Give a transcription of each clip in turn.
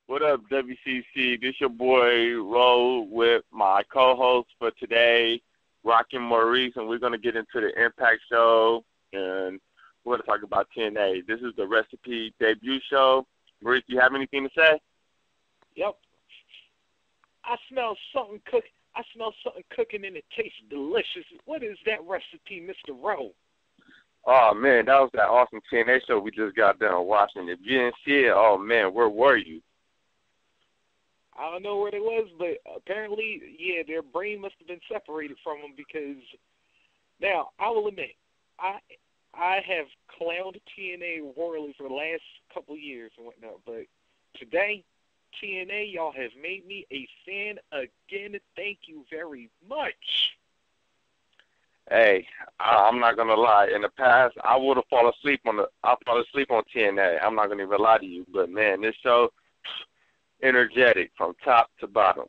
What up, WCC? This your boy, Ro, with my co-host for today, Rockin' Maurice, and we're going to get into the Impact Show, and we're going to talk about TNA. This is the Recipe debut show. Maurice, do you have anything to say? Yep. I smell something cooking and it tastes delicious. What is that recipe, Mr. Ro? Oh, man, that was that awesome TNA show we just got done watching. If you didn't see it, oh, man, where were you? I don't know where they was, but apparently, yeah, their brain must have been separated from them because, now, I will admit, I have clowned TNA royally for the last couple of years and whatnot, but today, TNA, y'all have made me a fan again. Thank you very much. Hey, I'm not gonna lie. In the past, I would have fallen asleep on TNA. I'm not gonna even lie to you, but man, this show, energetic from top to bottom.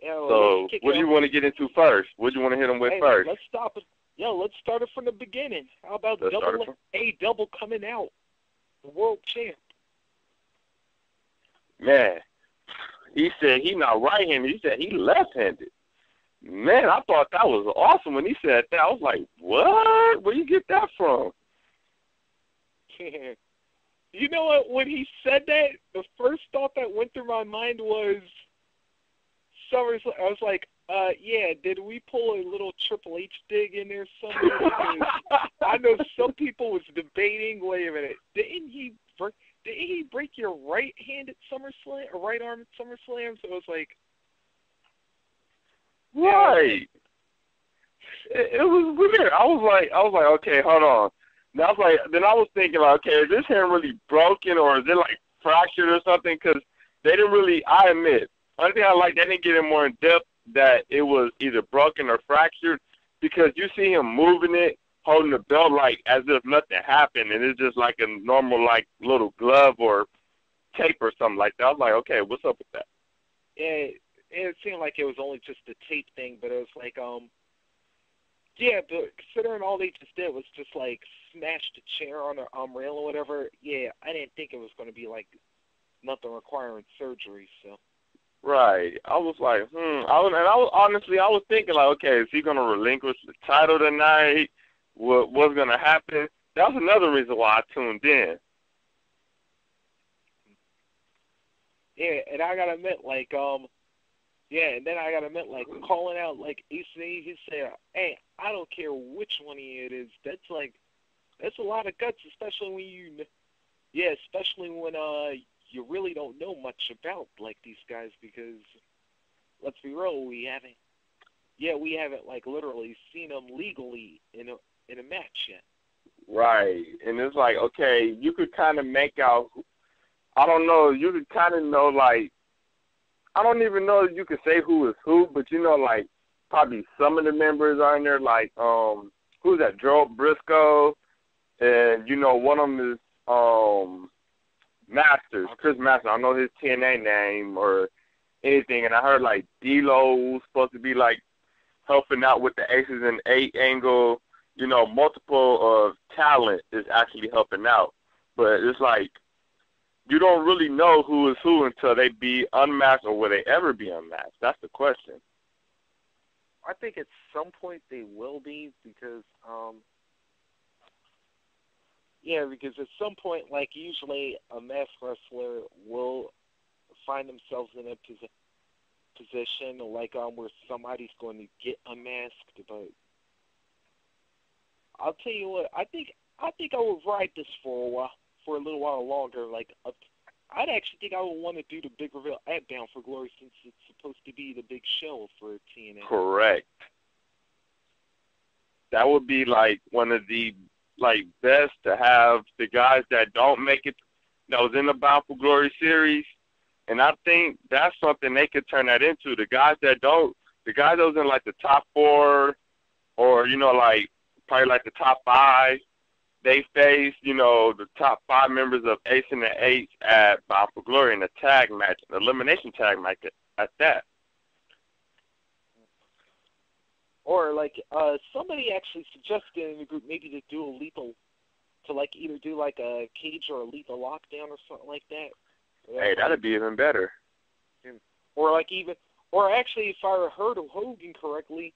So, what do you want to get into first? What do you want to hit them with first? Let's stop it. Let's start it from the beginning. How about double coming out, the world champ? Man, he said he not right-handed. He said he left-handed. Man, I thought that was awesome when he said that. I was like, what? Where you get that from? You know what? When he said that, the first thought that went through my mind was SummerSlam. I was like, yeah, did we pull a little Triple H dig in there somewhere? Because I know some people was debating, wait a minute, didn't he break your right hand at SummerSlam, or right arm at SummerSlam? So it was like, right. It was weird. I was like, okay, hold on. Then I was thinking, like, okay, is this hand really broken or is it like fractured or something? Because they didn't really. I admit, only thing I like, they didn't get in more in depth that it was either broken or fractured, because you see him moving it, holding the belt like as if nothing happened, and it's just like a normal like little glove or tape or something like that. I was like, okay, what's up with that? Yeah, it seemed like it was only just a tape thing, but it was like, yeah, but considering all they just did was just like smash the chair on their rail or whatever, yeah, I didn't think it was going to be like nothing requiring surgery, so. Right. I was like, I was thinking like, okay, is he going to relinquish the title tonight? What's going to happen? That was another reason why I tuned in. Yeah, and I gotta admit, like, calling out, like, ACA, he said, hey, I don't care which one of you it is. That's a lot of guts, especially when you really don't know much about, like, these guys, because, let's be real, we haven't, like, literally seen them legally in a match yet. Right. And it's like, okay, you could kind of make out, I don't know, you could kind of know, like, I don't even know if you could say who is who, but you know, like, probably some of the members are in there, like, who's that, Joe Briscoe, and, you know, one of them is, Masters, Chris Masters. I don't know his TNA name or anything, and I heard, like, D-Lo was supposed to be, like, helping out with the Aces and 8 angle. You know, multiple of talent is actually helping out, but it's like, you don't really know who is who until they be unmasked, or will they ever be unmasked? That's the question. I think at some point they will be, because, because at some point, like, usually a masked wrestler will find themselves in a position, like, where somebody's going to get unmasked, but I'll tell you what, I think I would ride this for a little while longer. Like, I'd actually think I would want to do the big reveal at Bound for Glory, since it's supposed to be the big show for TNA. Correct. That would be like one of the best to have the guys that don't make it, that was in the Bound for Glory series, and I think that's something they could turn that into. The guys that was in like the top 4, or you know, like probably like the top 5. They faced, you know, the top 5 members of Ace and the 8 at Bound for Glory in a tag match, an elimination tag match at that. Or, like, somebody actually suggested in the group maybe to do a lethal, to, like, either do, like, a cage or a lethal lockdown or something like that. Hey, that'd be even better. Or actually, if I heard Hogan correctly,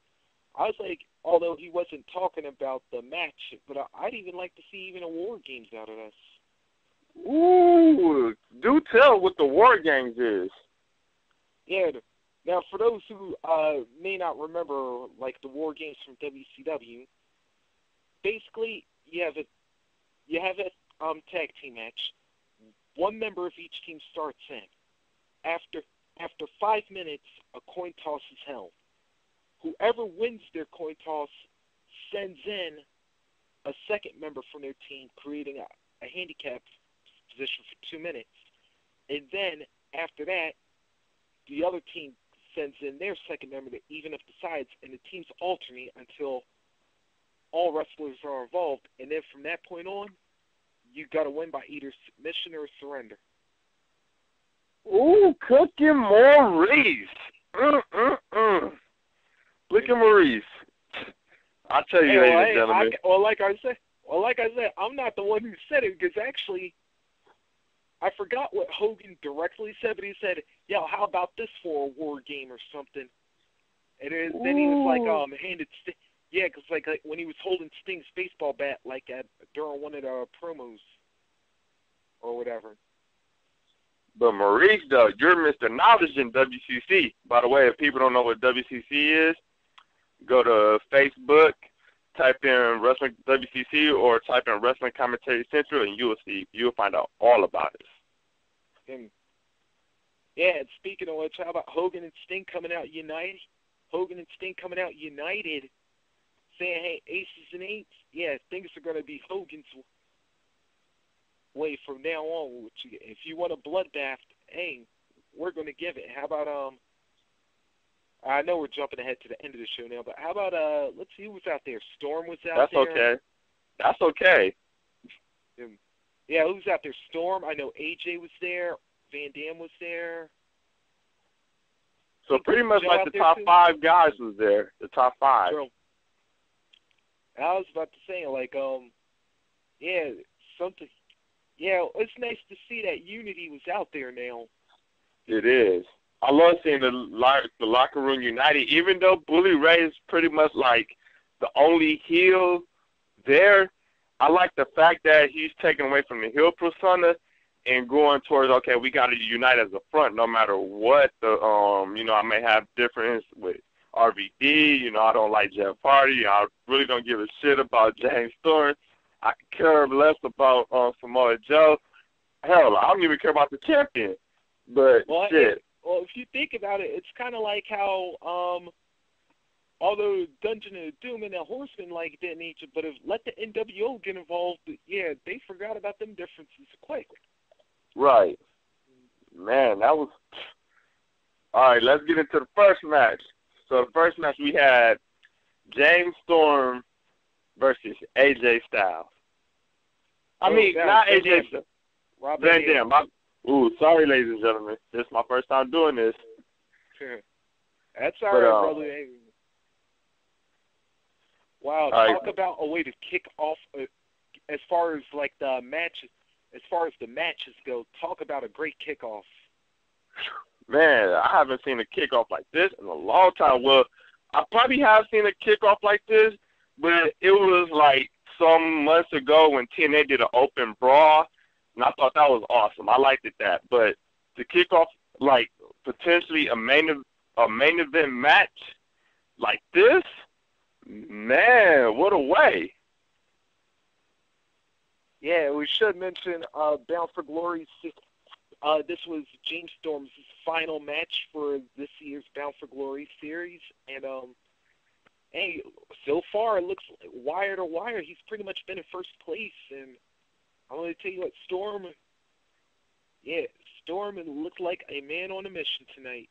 I was like, although he wasn't talking about the match, but I'd even like to see even a War Games out of this. Ooh, do tell what the War Games is. Yeah. Now, for those who may not remember, like the War Games from WCW, basically you have a tag team match. One member of each team starts in. After 5 minutes, a coin toss is held. Whoever wins their coin toss sends in a second member from their team, creating a handicap position for 2 minutes. And then, after that, the other team sends in their second member to even up the sides, and the teams alternate until all wrestlers are involved. And then from that point on, you got to win by either submission or surrender. Ooh, Cooking Maurice. Look at Maurice. I'll tell you, ladies and gentlemen. Like I said, I'm not the one who said it, because actually, I forgot what Hogan directly said, but he said, "Yo, how about this for a War Game or something?" And then he was like, handed, yeah, because like when he was holding Sting's baseball bat, like during one of the promos or whatever. But Maurice, though, you're Mr. Knowledge in WCC. By the way, if people don't know what WCC is, go to Facebook, type in Wrestling WCC, or type in Wrestling Commentary Central, and you'll find out all about it. And yeah, and speaking of which, how about Hogan and Sting coming out united? Hogan and Sting coming out united, saying, "Hey, aces and eights, yeah, things are going to be Hogan's way from now on. If you want a bloodbath, hey, we're going to give it." How about I know we're jumping ahead to the end of the show now, but how about let's see who was out there. Storm was out there. That's okay. Yeah, who was out there? Storm. I know AJ was there. Van Dam was there. So pretty much like the top 5 guys was there. The top 5. True. I was about to say, like, yeah, something. Yeah, it's nice to see that unity was out there now. It is. I love seeing the locker room united, even though Bully Ray is pretty much like the only heel there. I like the fact that he's taken away from the heel persona and going towards, okay, we got to unite as a front no matter what. I may have difference with RVD. I don't like Jeff Hardy. I really don't give a shit about James Storm. I care less about Samoa Joe. Hell, I don't even care about the champion. But shit. Well, if you think about it, it's kind of like how, although Dungeon of Doom and the Horsemen didn't each, but if let the NWO get involved, yeah, they forgot about them differences quick. Right. Man, that was... All right, let's get into the first match. So the first match we had James Storm versus AJ Styles. Not AJ Styles. Van Dam. Sorry, ladies and gentlemen. This is my first time doing this. That's all right, brother. Wow, talk about a way to kick off as far as the matches. As far as the matches go, talk about a great kickoff. Man, I haven't seen a kickoff like this in a long time. Well, I probably have seen a kickoff like this, but it was some months ago when TNA did an open brawl, and I thought that was awesome. I liked that. But to kick off potentially a main event match like this, man, what a way. Yeah, we should mention Bound for Glory. This was James Storm's final match for this year's Bound for Glory series. And, hey, so far it looks wire to wire. He's pretty much been in first place. And I'm going to tell you what, Storm looks like a man on a mission tonight.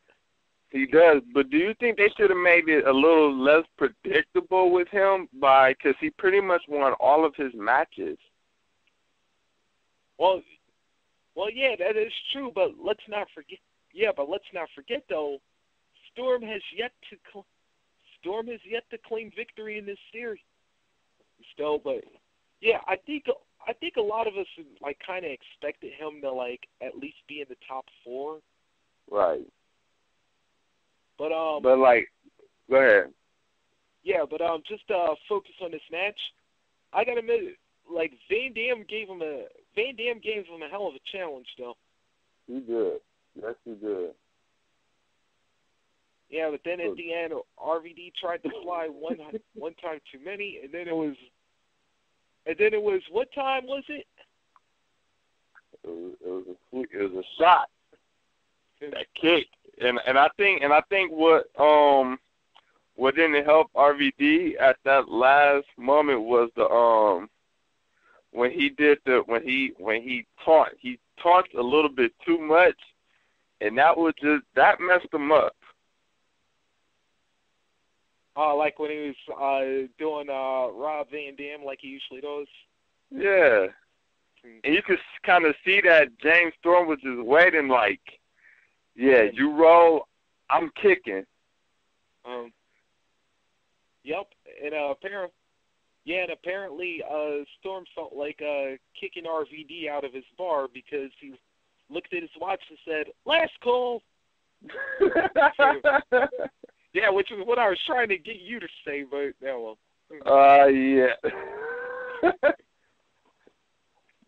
He does, but do you think they should have made it a little less predictable with him because he pretty much won all of his matches? Well, yeah, that is true, but let's not forget. Yeah, but let's not forget though, Storm has yet to claim victory in this series. Still, but yeah, I think I think a lot of us like kind of expected him to like at least be in the top 4. Right. But like, go ahead. Yeah, but just focus on this match. I gotta admit, like Van Dam gave him a hell of a challenge, though. He did. Yes, he did. Yeah, but then at the end, RVD tried to fly one time too many, and then it was what time was it? It was a shot. That kick, and I think what didn't help RVD at that last moment was the when he taunted a little bit too much, and that messed him up. Like when he was doing Rob Van Dam like he usually does. Yeah, and you could kind of see that James Storm was just waiting, like, yeah, you roll, I'm kicking. Yep, and apparently Storm felt like kicking RVD out of his bar because he looked at his watch and said, "Last call." Yeah, which is what I was trying to get you to say, but well. Yeah.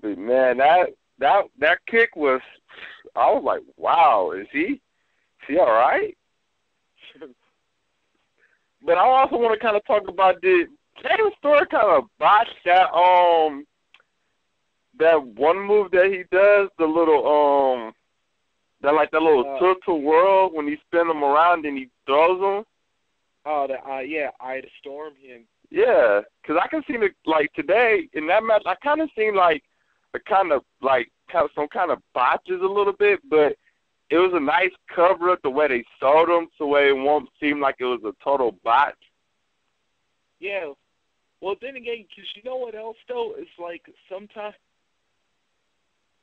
But man, that kick was, I was like, wow, is he all right? But I also want to kind of talk about the James Storm kind of botched that one move that he does, the little that tilt to whirl when he spin them around and he throws them. Oh, Eye of the Storm. Yeah, because I can see like today in that match, I kind of seen like some kind of botches a little bit, but it was a nice cover up the way they sold them, so way it won't seem like it was a total botch. Yeah. Well, then again, because you know what else though? It's like sometimes.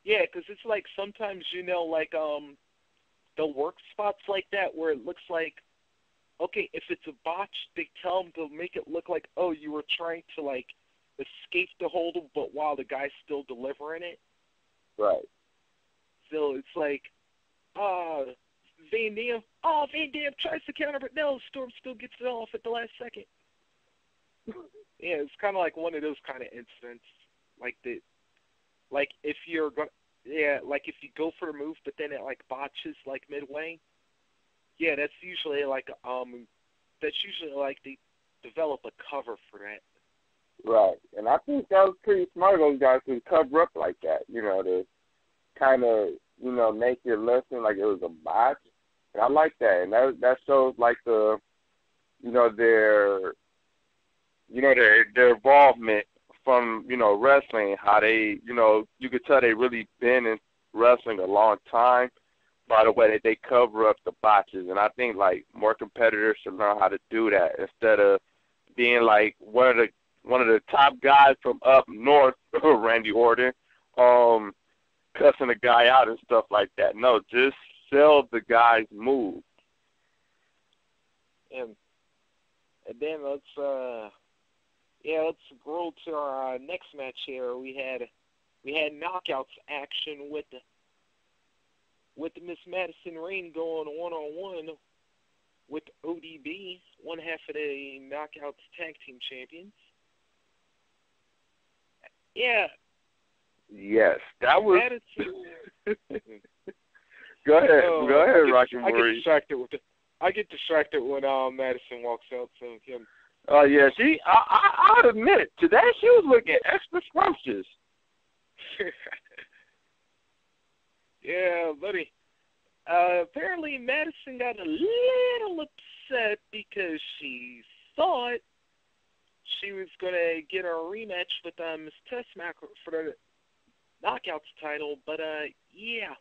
Yeah, because it's like sometimes, like they'll work spots like that where it looks like, okay, if it's a botch, they tell them to make it look like, oh, you were trying to like escape the hold, but while the guy's still delivering it. Right. So it's like, Van Dam tries to counter, but no, Storm still gets it off at the last second. Yeah, it's kind of like one of those kind of incidents, like that. Like if you're like if you go for a move, but then it like botches like midway. Yeah, that's usually like they develop a cover for that. Right, and I think that was pretty smart of those guys to cover up like that. To kind of make it lesson like it was a botch. And I like that, and that shows like their involvement from, wrestling, how they, you could tell they really been in wrestling a long time by the way that they cover up the botches. And I think, like, more competitors should learn how to do that instead of being like one of the top guys from up north, Randy Orton, cussing a guy out and stuff like that. No, just sell the guy's move. And then let's go to our next match here. We had knockouts action with Miss Madison Rayne going one-on-one with ODB, one half of the Knockouts Tag Team Champions. Yeah. Yes, that was. Go ahead, Rocky Maurice. I get distracted when Madison walks out. So him. Oh yeah, I'll admit today she was looking extra scrumptious. Yeah, buddy. Apparently Madison got a little upset because she thought she was going to get a rematch with Miss Tessmacher for the Knockouts title, but yeah.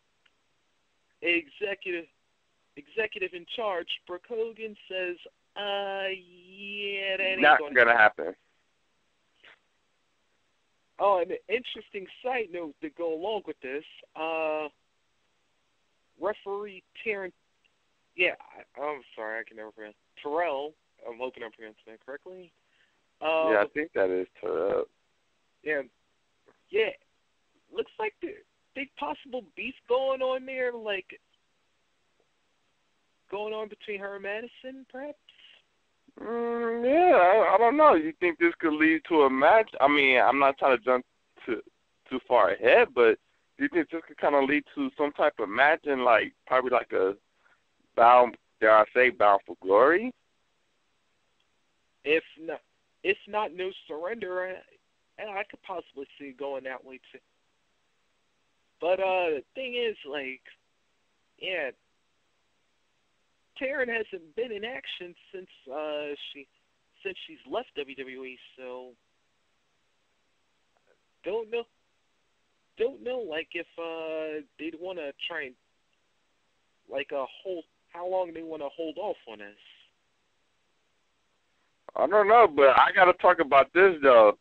Executive in charge, Brooke Hogan, says, yeah, that ain't not gonna happen. Oh, and an interesting side note to go along with this, referee Terrence, I'm sorry, I can never pronounce Terrell. I'm hoping I'm pronouncing that correctly. Yeah, I think that is Terrell. Yeah. yeah, looks like the big possible beef going on there, like going on between her and Madison, perhaps. Yeah, I don't know. You think this could lead to a match? I mean, I'm not trying to jump too far ahead, but do you think this could kind of lead to some type of match and like probably like a bound, dare I say, bound for glory? If not no surrender, I could possibly see it going that way too. But the thing is, like, yeah, Taryn hasn't been in action since she's left WWE, so don't know like if they'd want to try and like how long they want to hold off on this. I don't know, but I gotta talk about this though.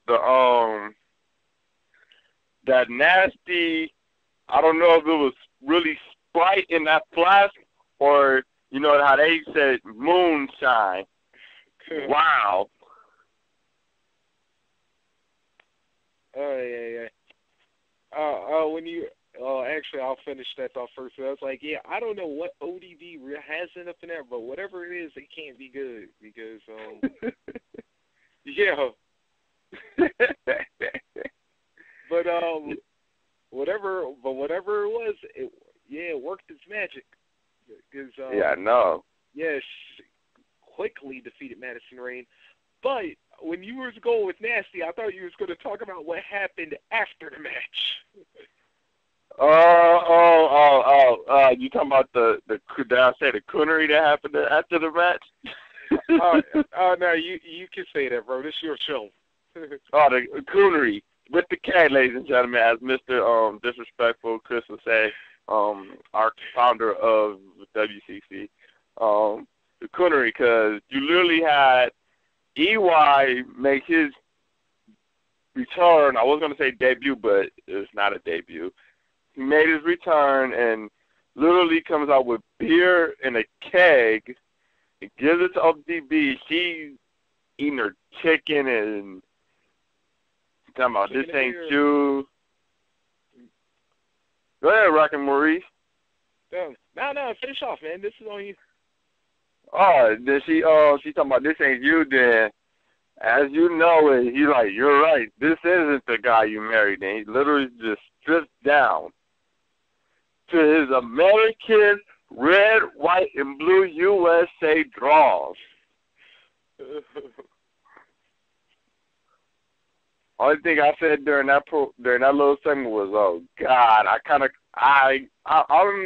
That nasty. I don't know if it was really Sprite in that flask or you know how they said moonshine. Wow. Oh yeah. Actually, I'll finish that thought first. I was like, yeah, I don't know what ODB has in up in there, but whatever it is, it can't be good because, yeah. But whatever it was, it worked its magic. Cause, yeah, I know. Yeah, she quickly defeated Madison Rayne. But when you were going with Nasty, I thought you was going to talk about what happened after the match. You talking about the did I say the coonery that happened after the match? No, you can say that, bro. This is your show. The coonery with the K, ladies and gentlemen, as Mr. Disrespectful Chris would say, our founder of WCC, the coonery, because you literally had EY make his return. I was going to say debut, but it's not a debut. He made his return and literally comes out with beer in a keg and gives it to ODB. She's eating her chicken and talking about this ain't you. Go ahead, Rockin' Maurice. No, finish off, man. This is on you. Oh, then she talking about this ain't you. Then, as you know it, he's like, you're right. This isn't the guy you married. And he literally just strips down to his American red, white, and blue USA draws. Only thing I said during that little segment was, "Oh God, I'm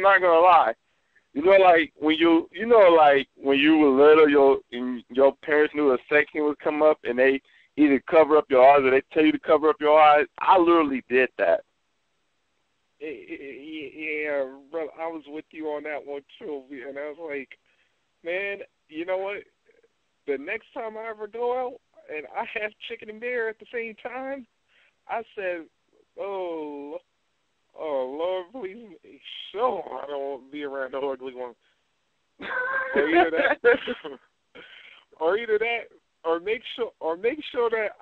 not gonna lie. You know, like when you were little, your parents knew a sex scene would come up, and they either cover up your eyes or they tell you to cover up your eyes. I literally did that. Yeah, bro, I was with you on that one too, and I was like, man, you know what? The next time I ever go out and I have chicken and beer at the same time, I said, oh Lord, please make sure I don't be around the ugly one. Or either that, or make sure that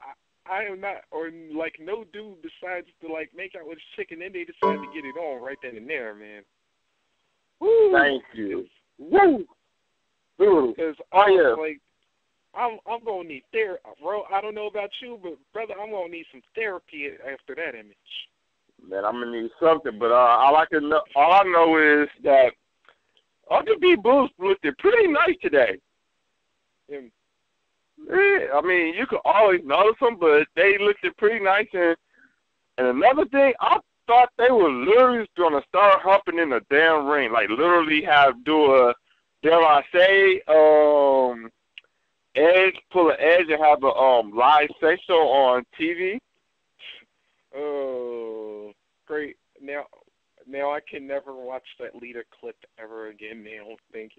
I am not, or like no dude decides to like make out with his chicken, and they decide to get it on right then and there, man. Woo! Thank you. Woo! Because I'm gonna need therapy, bro. I don't know about you, but brother, I'm gonna need some therapy after that image. Man, I'm gonna need something, but all I know is that RWB Bulls looked pretty nice today. Yeah, I mean, you could always notice them, but they looked pretty nice. And another thing, I thought they were literally gonna start humping in the damn ring, like literally do a, dare I say, pull an edge and have a live sex show on TV. Oh, great! Now I can never watch that Lita clip ever again. Now, thank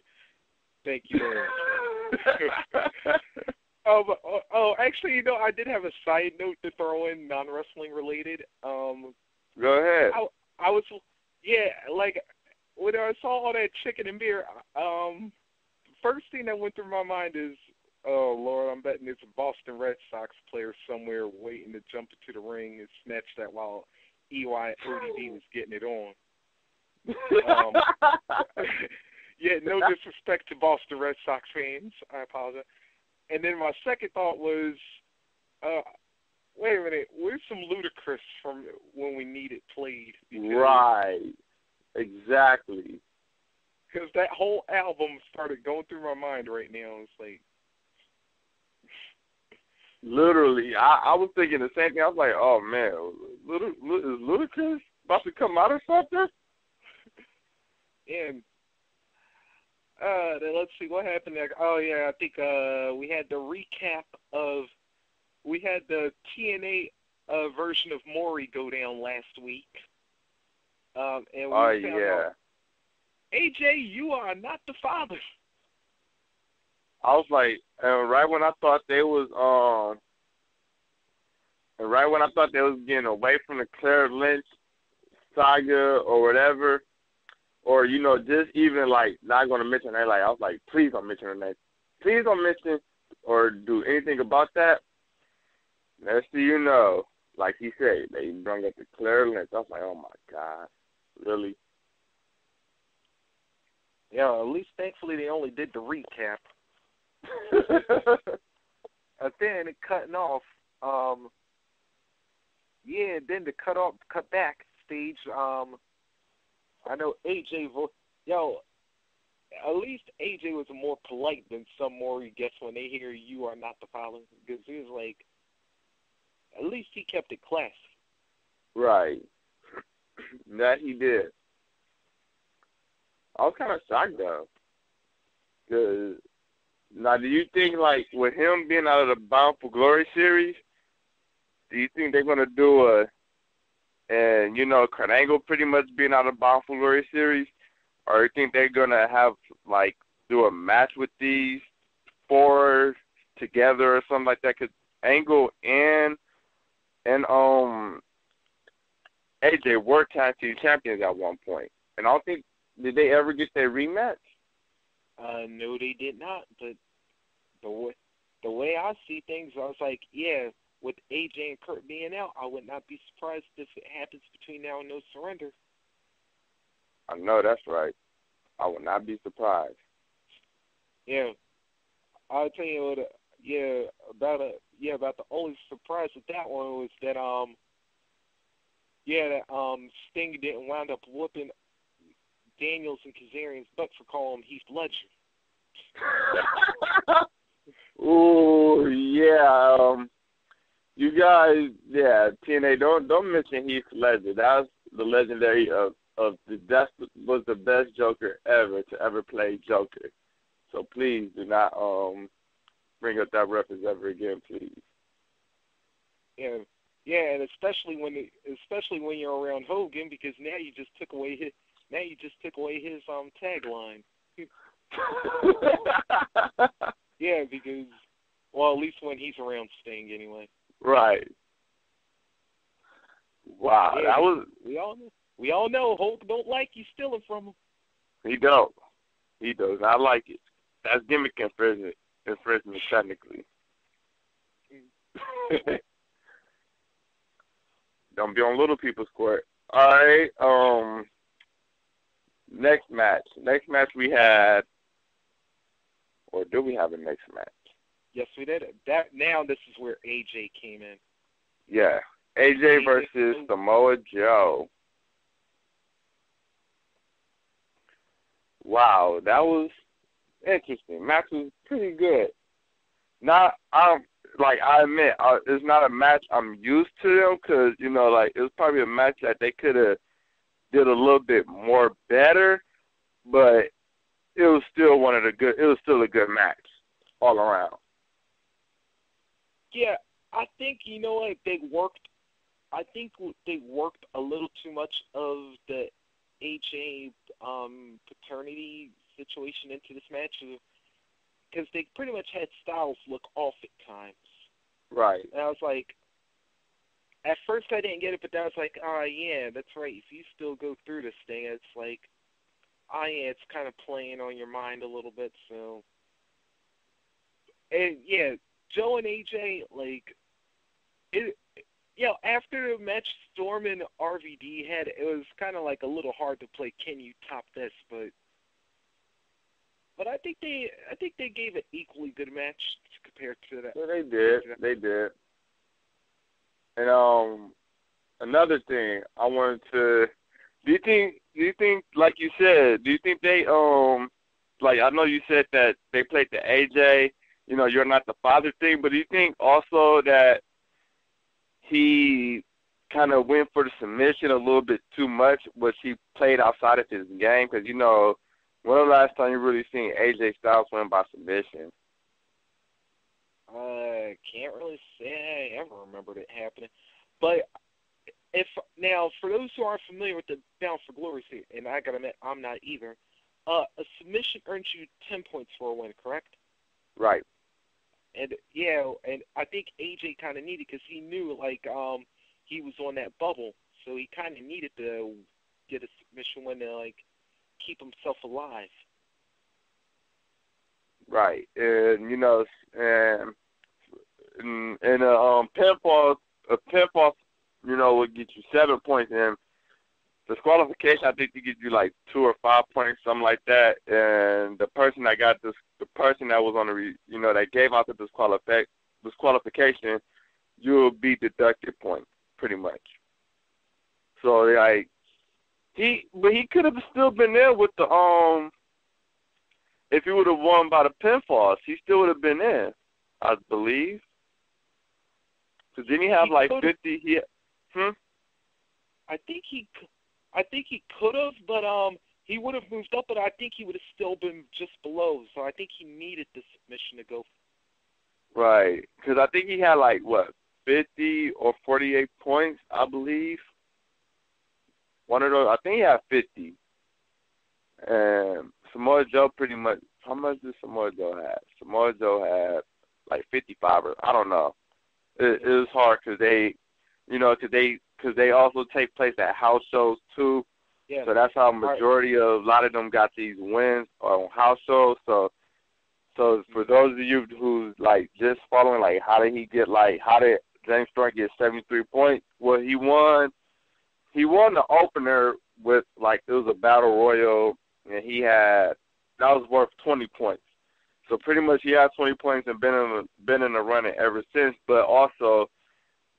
you very much. Actually, you know, I did have a side note to throw in, non-wrestling related. Go ahead. I was, like when I saw all that chicken and beer, first thing that went through my mind is, oh Lord, I'm betting it's a Boston Red Sox player somewhere waiting to jump into the ring and snatch that while EYODB was getting it on. Yeah, no disrespect to Boston Red Sox fans. I apologize. And then my second thought was, wait a minute, where's some Ludacris from when we need it played? Right. Exactly. Because that whole album started going through my mind right now. It's like, literally, I was thinking the same thing. I was like, oh, man, is Ludacris about to come out or something? and then let's see, what happened next? Oh, yeah, I think we had the recap of, we had the TNA version of Maury go down last week. And we found out, AJ, you are not the father. I was like, and right when I thought they was getting away from the Claire Lynch saga or whatever, or just even like not gonna mention her, like I was like, please don't mention her name, please don't mention or do anything about that. Next thing you know, like he said, they brought up the Claire Lynch. I was like, oh my God, really? Yeah, at least thankfully they only did the recap. And then it cutting off. Then to cut back stage. I know AJ. At least AJ was more polite than some Maury guests when they hear you are not the father, because he was like, at least he kept it classy. Right. That he did. I was kind of shocked, though. Cause, now, do you think, like, with him being out of the Bound for Glory series, do you think they're going to do and, Kurt Angle pretty much being out of the Bound for Glory series, or do you think they're going to have, like, do a match with these four together or something like that? Because Angle and AJ were tag team champions at one point. And I don't think, did they ever get their rematch? No, they did not. But the way I see things, I was like, yeah, with AJ and Kurt being out, I would not be surprised if it happens between now and No Surrender. I know that's right. I would not be surprised. Yeah, I'll tell you what. About the only surprise with that one was that Sting didn't wind up whooping Daniels and Kazarian's butt for calling him Heath Ledger. Ooh, yeah. You guys, TNA, don't mention Heath Ledger. That was the legendary that was the best Joker ever to ever play Joker. So please do not bring up that reference ever again, please. Yeah, and especially when you're around Hogan, because now you just took away his tagline. Yeah, because at least when he's around Sting, anyway. Right. Wow, yeah, that was. We all know Hulk don't like you stealing from him. He don't. He does not like it. That's gimmick infringement technically. Don't be on little people's court. All right. Next match. Next match we had, or do we have a next match? Yes, we did. Now this is where AJ came in. Yeah, AJ versus Samoa Joe. Wow, that was interesting. Match was pretty good. I admit, it's not a match I'm used to them because, it was probably a match that they could have did a little bit more better, but it was still a good match all around. Yeah, I think, they worked a little too much of the HA paternity situation into this match because they pretty much had Styles look off at times. Right. And I was like, at first I didn't get it, but then I was like, yeah, that's right. If you still go through this thing, it's like, it's kind of playing on your mind a little bit. So, and yeah, Joe and AJ, after the match Storm and RVD had, it was kind of like a little hard to play. Can you top this? But I think they gave an equally good match compared to that. Yeah, they did. And another thing I wanted to, do you think like you said, do you think they like I know you said that they played the AJ, you're not the father thing, but do you think also that he kind of went for the submission a little bit too much, which he played outside of his game? Because, when was the last time you really seen AJ Styles win by submission? Can't really say I ever remembered it happening. But for those who aren't familiar with the Bound for Glory series, and I gotta admit, I'm not either, a submission earns you 10 points for a win, correct? Right. And I think AJ kind of needed, because he knew he was on that bubble, so he kind of needed to get a submission win to keep himself alive. Right, and a pinfall, would get you 7 points, and disqualification, I think, to get you 2 or 5 points, something like that. And the person that was on the, that gave out the disqualification, you'll be deducted points, pretty much. So he could have still been there with the if he would have won by the pinfalls, he still would have been in, I believe. Because didn't he have 50? I think he could have, but he would have moved up, but I think he would have still been just below. So I think he needed the submission to go. Right, because I think he had 50 or 48 points, I believe. One of those, I think he had 50. And Samoa Joe pretty much, how much did Samoa Joe have? Samoa Joe had 55 or, I don't know. It was hard because they also take place at house shows too. Yeah. So that's how majority of a lot of them got these wins on house shows. So for those of you who's just following, how did James Storm get 73 points? Well, he won the opener with it was a battle royal, and that was worth 20 points. So pretty much he had 20 points and been in the running ever since. But also,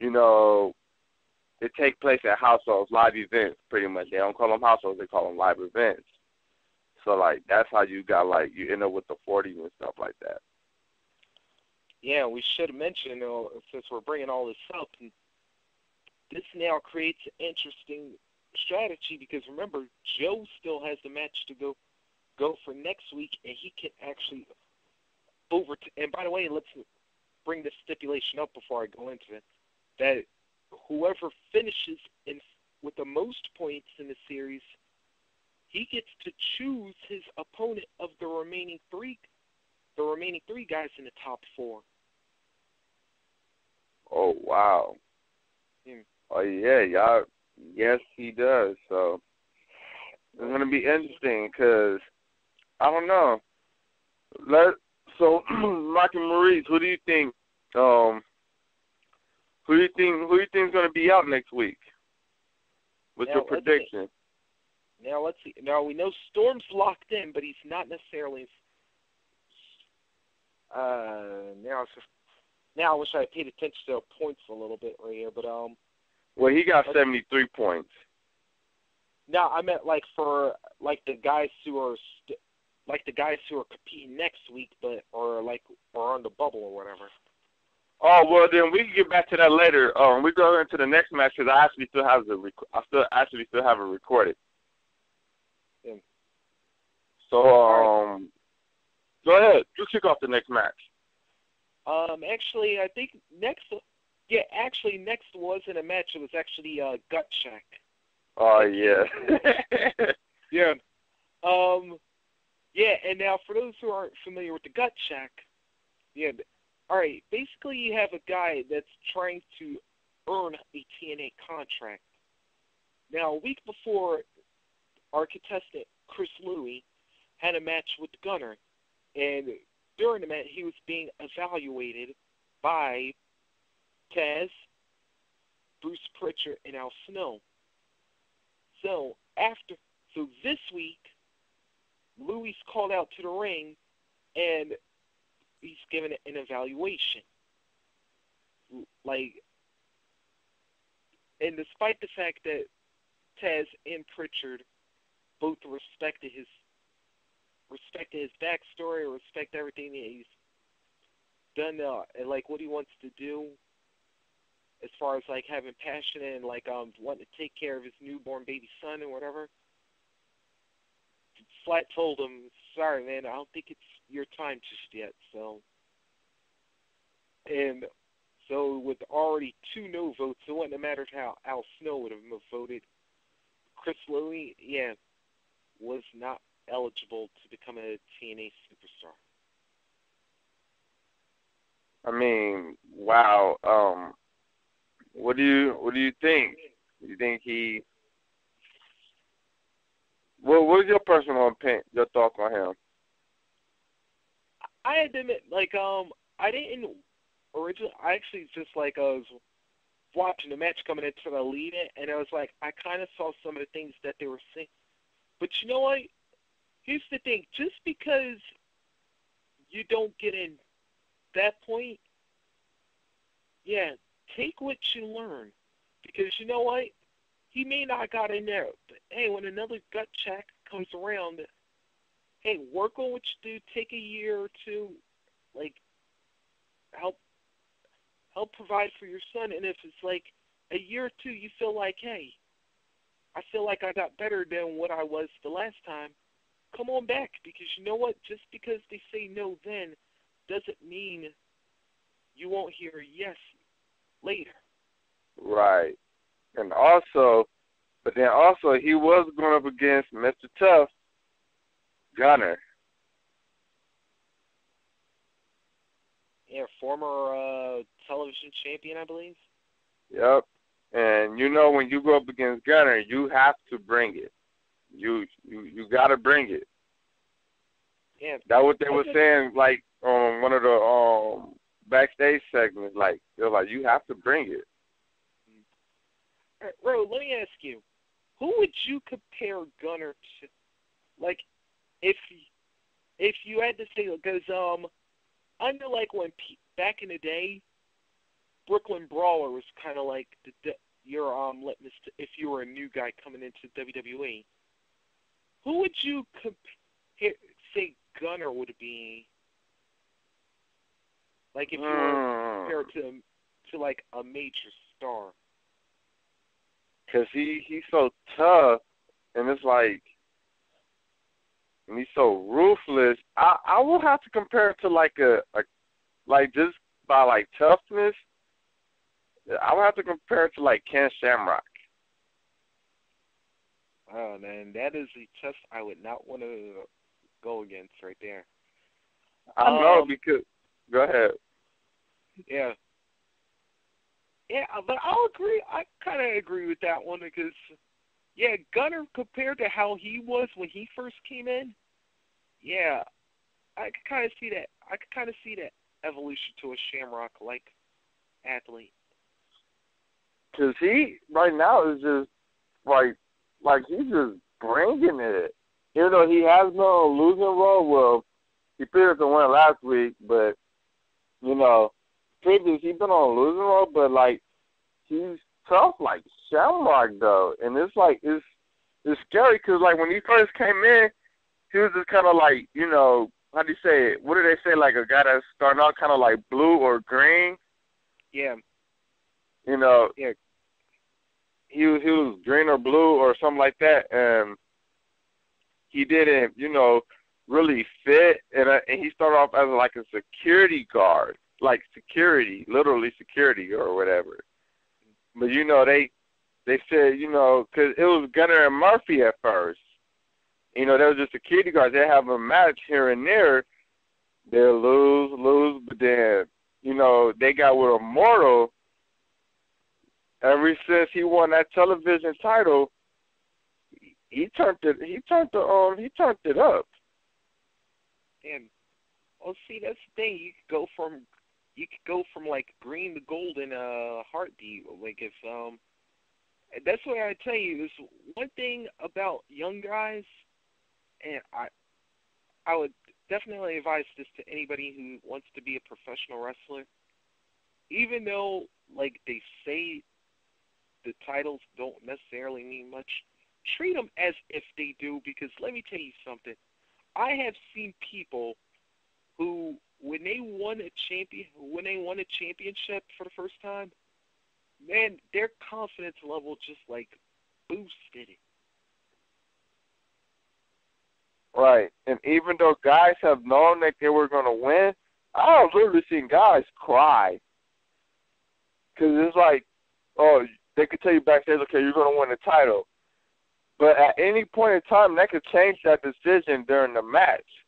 it take place at house shows, live events, pretty much. They don't call them house shows, they call them live events. So that's how you got you end up with the 40 and stuff like that. Yeah, we should have mentioned, since we're bringing all this up, this now creates an interesting strategy because remember, Joe still has the match to go for next week, and he can actually and by the way, let's bring this stipulation up before I go into it, that whoever finishes with the most points in the series, he gets to choose his opponent of the remaining three guys in the top 4. Oh, wow. Oh, yeah, y'all. Yes, he does. So it's going to be interesting because, I don't know. So, Mike and Maurice, who do you think is going to be out next week? What's your prediction? Now, let's see. Now, we know Storm's locked in, but he's not necessarily now I wish I had paid attention to points a little bit right here, but well, he got 73 points. No, I meant for the guys who are competing next week, but or on the bubble or whatever. Oh well, then we can get back to that later. We go into the next match because I actually still have it recorded. Yeah. So right. Go ahead. You kick off the next match. Actually, I think next wasn't a match. It was actually Gut Check. Oh, yeah. Yeah. Yeah, and now for those who aren't familiar with the Gut Check, all right, basically you have a guy that's trying to earn a TNA contract. Now, a week before, our contestant, Chris Louie, had a match with Gunner, and during the match, he was being evaluated by Taz, Bruce Pritchard, and Al Snow. So this week, Louis called out to the ring, and he's given an evaluation. And despite the fact that Taz and Pritchard both respected his backstory, respect everything that he's done, and what he wants to do, as far as having passion and wanting to take care of his newborn baby son and whatever. Flat told him, sorry man, I don't think it's your time just yet. So with already 2 no votes, it wouldn't have mattered how Al Snow would have voted. Chris Louis, was not eligible to become a TNA superstar. I mean, wow. What do you think? You think he? Well, what is your personal opinion? Your thoughts on him? I had to admit, I didn't originally. I actually just I was watching the match coming into the lead-in, and I was I kind of saw some of the things that they were saying. But you know what? Here's the thing: just because you don't get in that point, take what you learn, because you know what? He may not got in there, but hey, when another gut check comes around, hey, work on what you do. Take a year or two, help provide for your son. And if it's a year or two, you feel hey, I feel like I got better than what I was the last time, come on back, because you know what? Just because they say no then doesn't mean you won't hear yes later. Right. And also, he was going up against Mr. Tough, Gunner. Yeah, former television champion, I believe. Yep. And when you go up against Gunner, you have to bring it. You got to bring it. Yeah. That's what they were saying, on one of the backstage segments. They're you have to bring it. Ro, let me ask you, who would you compare Gunner to? If you had to say, because I know when back in the day, Brooklyn Brawler was kind of your litmus if you were a new guy coming into WWE. Who would you say Gunner would be? If you were compared to a major star. Because he's so tough, and it's and he's so ruthless. I will have to compare it to just by toughness. I would have to compare it to Ken Shamrock. Oh man, that is a test I would not want to go against right there. I know, because go ahead. Yeah. Yeah, but I'll agree. I kind of agree with that one because, Gunner compared to how he was when he first came in, I could kind of see that. I could kind of see that evolution to a Shamrock-like athlete. Because he, right now, is just, he's just bringing it. Even though he has been on a losing road, well, he figured to win last week, but, previously he's been on a losing road, but, he's tough like Shamrock, though. And it's, it's scary because, when he first came in, he was just kind of how do you say it? What do they say, a guy that's starting out kind of blue or green? Yeah. Yeah. He was green or blue or something like that, and he didn't, really fit, and he started off as a security guard, security, literally security or whatever. But they said, because it was Gunner and Murphy at first. They were just security guards. They have a match here and there. They'll lose, but then, they got with Immortal. Ever since he won that television title, he turned it up. And see, that's the thing. You could go from you could go from like green to gold in a heartbeat. Like if that's what I tell you. There's one thing about young guys, and I would definitely advise this to anybody who wants to be a professional wrestler. Even though like they say the titles don't necessarily mean much, treat them as if they do, because let me tell you something. I have seen people who, when they won a championship for the first time, man, their confidence level just like boosted it. Right. And even though guys have known that they were going to win, I've literally seen guys cry. Because it's like, oh, they could tell you backstage, okay, you're going to win the title. But at any point in time, they could change that decision during the match.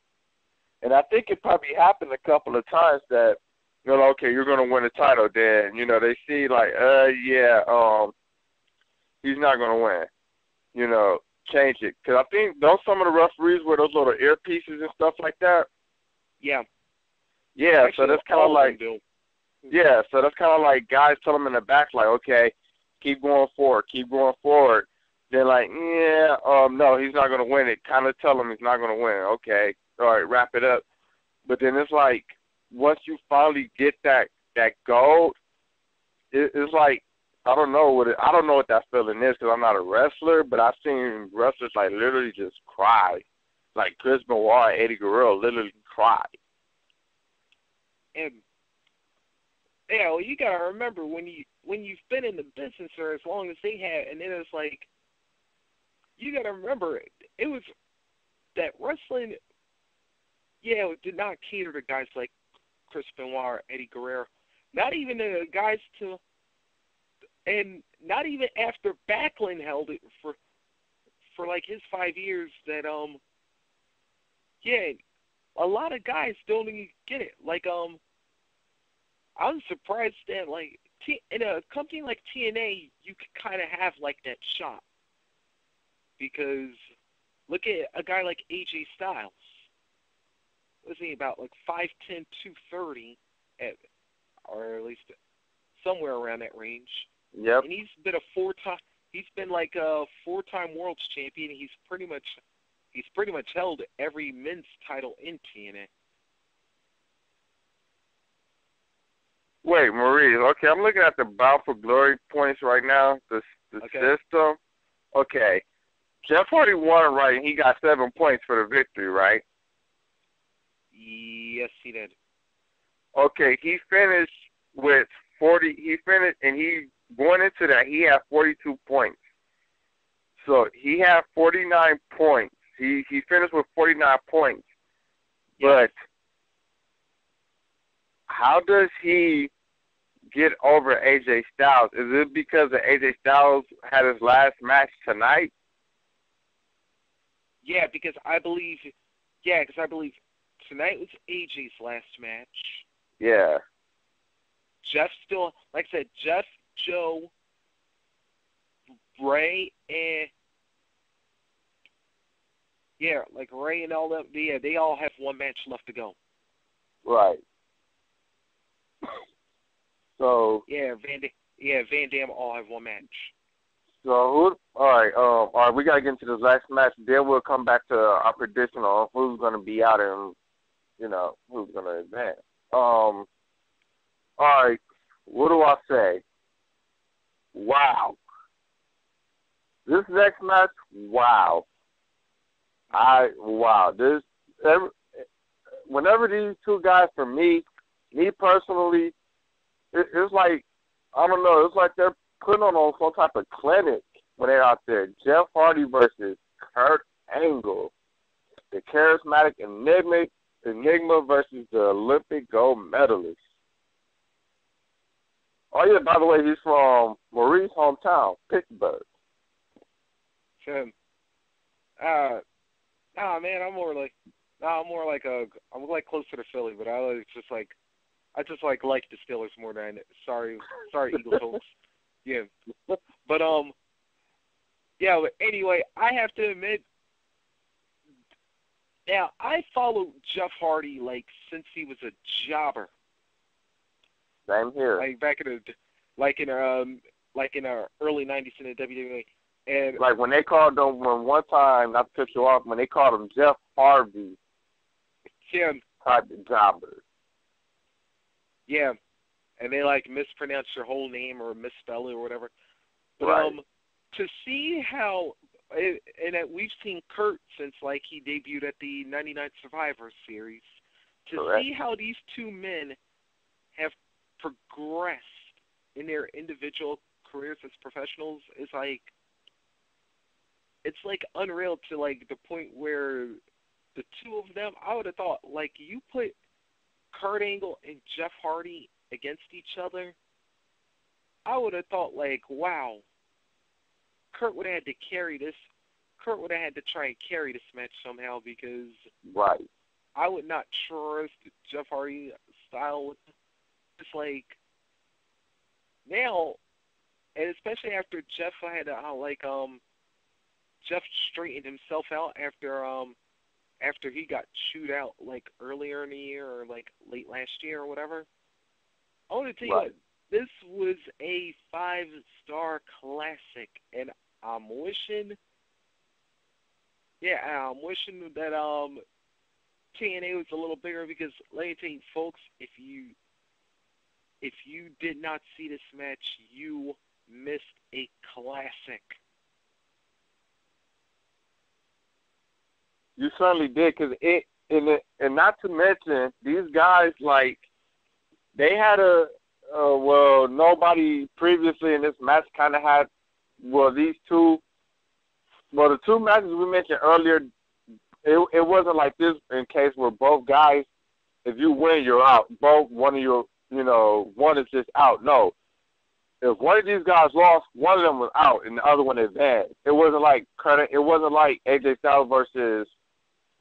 And I think it probably happened a couple of times that, you know, okay, you're going to win the title. Then, you know, they see like, he's not going to win. You know, change it. Because I think don't some of the referees wear those little earpieces and stuff like that? Yeah. Yeah, actually, so that's kind of like, yeah, so that's kind of like guys tell them in the back, like, okay, keep going forward. They're like, no, he's not going to win it. Kind of tell him he's not going to win. Okay, all right, wrap it up. But then it's like, once you finally get that gold, it's like, I don't know what that feeling is because I'm not a wrestler, but I've seen wrestlers like literally just cry. Like Chris Benoit and Eddie Guerrero literally cry. And yeah, well, you gotta remember when you've been in the business for as long as they have, and then it's like, you gotta remember it was that wrestling. Yeah, it did not cater to guys like Chris Benoit or Eddie Guerrero. Not even the guys and not even after Backlund held it for like his 5 years. That a lot of guys don't even get it. Like I'm surprised that like in a company like TNA, you could kind of have like that shot, because look at a guy like AJ Styles. Was he about like 5'10", 230, or at least somewhere around that range? Yep. And he's been like a four-time world champion. He's pretty much held every men's title in TNA. Wait, Maurice. Okay, I'm looking at the Bound for Glory points right now. The system. Okay, Jeff Hardy won, right? And he got 7 points for the victory, right? Yes, he did. Okay, he finished with 40. He finished, and he going into that, he had 42 points. So he had 49 points. He finished with 49 points. Yes. But how does he get over AJ Styles? Is it because AJ Styles had his last match tonight? Yeah, because I believe tonight was AJ's last match. Yeah. Jeff still, like I said, Jeff, Joe, Ray, and Ray and all them. Yeah, they all have one match left to go. Right. So. Van Dam all have one match. So all right, we gotta get into this last match. Then we'll come back to our prediction on who's gonna be out and who's gonna advance. All right, what do I say? Wow. This next match, wow. Whenever these two guys, for me personally, it's like, I don't know, it's like they're putting on some type of clinic when they're out there. Jeff Hardy versus Kurt Angle. The charismatic Enigma versus the Olympic gold medalist. Oh, yeah, by the way, he's from Maurice's hometown, Pittsburgh. Man, I'm like closer to Philly, but I just like the Steelers more than sorry Eagles folks. Yeah. But but anyway, I have to admit, now I followed Jeff Hardy like since he was a jobber. Same here. Like back in our early '90s in the WWE. And like when they called him one time, not to cut you off, when they called him Jeff Harvey type of jobber. Yeah, and they like mispronounce your whole name or misspell it or whatever. But right. To see how, and that we've seen Kurt since like he debuted at the '99 Survivor Series. To Correct. see how these two men have progressed in their individual careers as professionals is like, it's like unreal to like the point where the two of them, I would have thought, like, you put Kurt Angle and Jeff Hardy against each other, I would have thought, like, wow, Kurt would have had to carry this. Kurt would have had to try and carry this match somehow because right. I would not trust Jeff Hardy style with it's like now, and especially after Jeff had Jeff straightened himself out after he got chewed out like earlier in the year or like late last year or whatever. I want to tell you what, this was a 5-star classic, and I'm wishing that TNA was a little bigger because let me tell you, folks, if you did not see this match, you missed a classic. You certainly did, because and not to mention, these guys, like, they had nobody previously in this match kind of had, the two matches we mentioned earlier, it wasn't like this in case where both guys, if you win, you're out. One is just out. No. If one of these guys lost, one of them was out, and the other one advanced. It wasn't like AJ Styles versus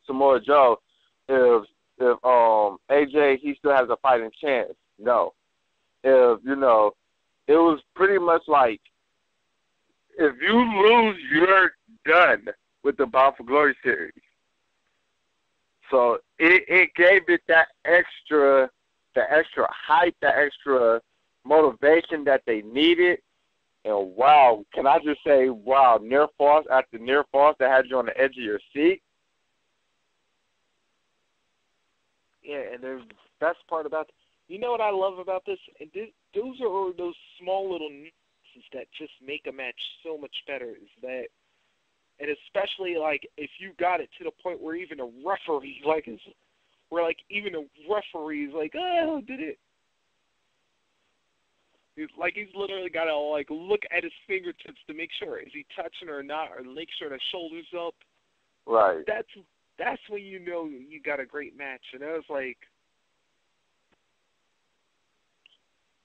Samoa Joe. If AJ, he still has a fighting chance. No. It was pretty much like, if you lose, you're done with the Bound for Glory series. So it gave it that extra hype, that extra motivation that they needed. And wow, can I just say, wow, near falls after near falls that had you on the edge of your seat. Yeah, and the best part about you know what I love about this? And those are those small little nuances that just make a match so much better. Is that, and especially like if you got it to the point where even a referee is like, oh, did it? He's literally got to like look at his fingertips to make sure is he touching or not, or make sure the shoulders up. Right. That's when you know you got a great match. And I was like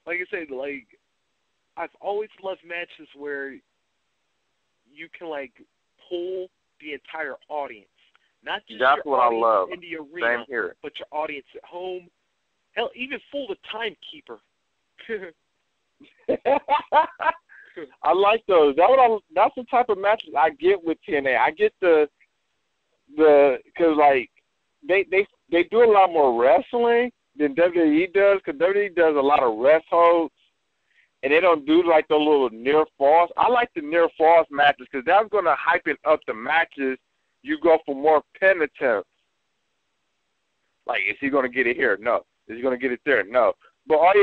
I said, like, I've always loved matches where you can like pull the entire audience, not just that's your what audience I love. in the arena, Same here. but your audience at home. Hell, even fool the timekeeper. I like those. That's the type of matches I get with TNA. I get because like they do a lot more wrestling than WWE does, because WWE does a lot of rest holds, and they don't do like the little near falls. I like the near falls matches because that's going to hype it up the matches. You go for more pin attempts. Like, is he going to get it here? No. Is he going to get it there? No. But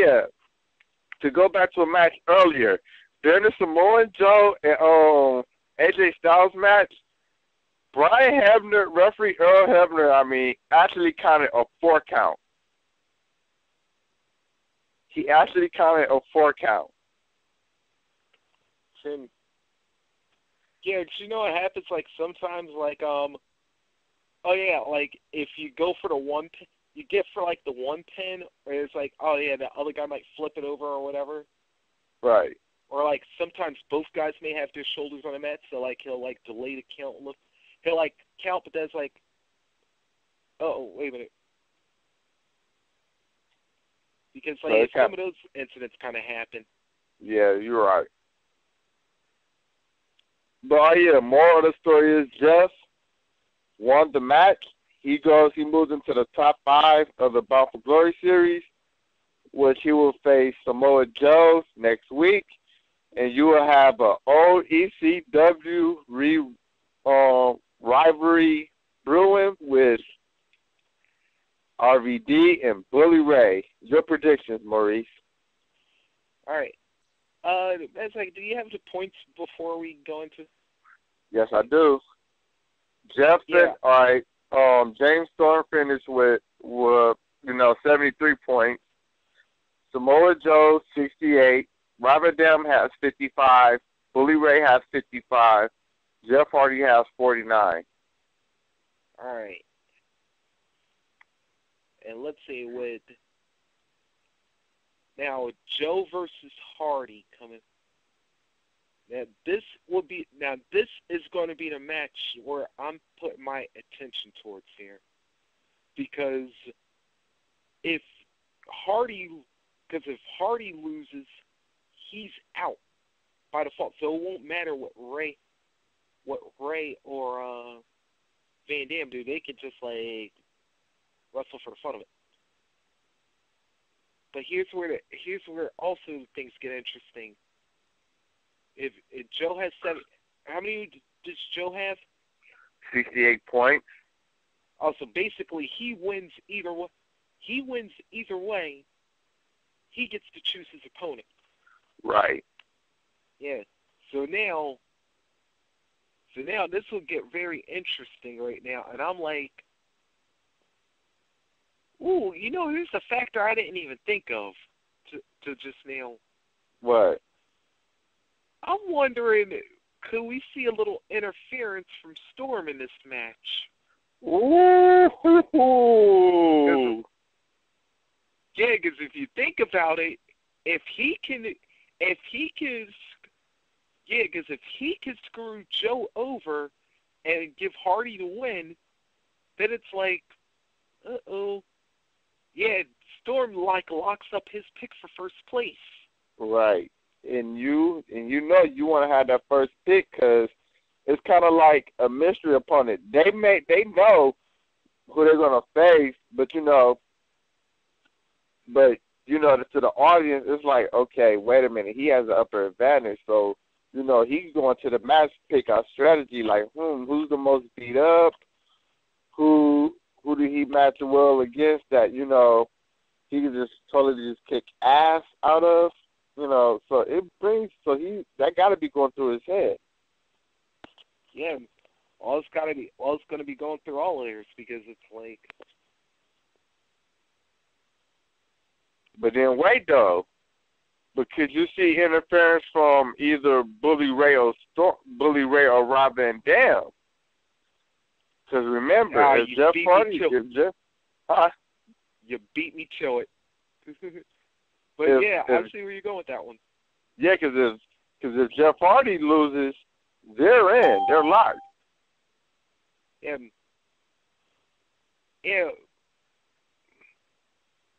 to go back to a match earlier, during the Samoa Joe and AJ Styles match, Brian Hebner, referee Earl Hebner, actually counted a 4 count. He actually counted a 4 count. Yeah, you know what happens? Like sometimes, like like if you go for the one pin, you get for like the one pin, or it's like, oh yeah, the other guy might flip it over or whatever. Right. Or like sometimes both guys may have their shoulders on the mat, so like he'll like delay the count. He'll like count, but that's like, oh wait a minute. Because like some of those incidents kind of happen. Yeah, you're right. But moral of the story is Jeff won the match. He moves into the top 5 of the Bound for Glory series. which he will face Samoa Joe next week. And you will have an old ECW rivalry brewing with RVD and Bully Ray. Your predictions, Maurice. All right. That's like, do you have the points before we go into? Yes, I do. Jeff, Yeah. all right. James Storm finished with 73 points. Samoa Joe 68. Robert Dam has 55. Bully Ray has 55. Jeff Hardy has 49. All right. And let's see, with now Joe versus Hardy coming. Now this is going to be the match where I'm putting my attention towards here, because if Hardy loses, he's out by default. So it won't matter what Ray or Van Dam do. They can just like wrestle for the fun of it. But here's where also things get interesting. If Joe has how many does Joe have? 68 points. Also, basically, he wins either way. He gets to choose his opponent. Right. Yeah. So now this will get very interesting right now, and I'm like, ooh, here's a factor I didn't even think of to just now. What? I'm wondering, could we see a little interference from Storm in this match? Ooh. Yeah, because if you think about it, if he can screw Joe over and give Hardy the win, then it's like, yeah, Storm locks up his pick for first place. Right. And you want to have that first pick because it's kind of like a mystery opponent. They know who they're gonna face, but to the audience, it's like, okay, wait a minute, he has an upper advantage, so he's going to the match, pick out strategy like, who's the most beat up, who did he match well against that he can just totally just kick ass out of. So that got to be going through his head. Yeah, it's going to be going through all layers because it's like. But then wait though, but could you see interference from either Bully Ray or Rob Van Dam? Because remember, if Jeff Hardy, you beat me to it. But I see where you're going with that one. Yeah, because if Jeff Hardy loses, they're in. They're locked.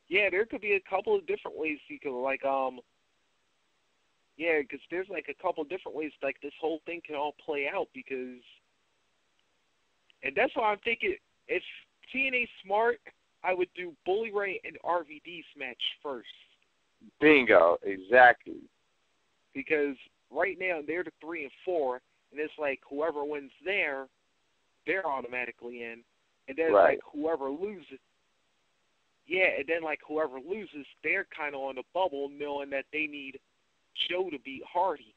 Yeah, there could be a couple of different ways you could because there's like a couple of different ways like this whole thing can all play out because, and that's why I'm thinking if TNA's smart, I would do Bully Ray and RVD's match first. Bingo, exactly. Because right now they're the 3 and 4, and it's like whoever wins there, they're automatically in, and then like whoever loses, they're kind of on the bubble, knowing that they need Joe to beat Hardy.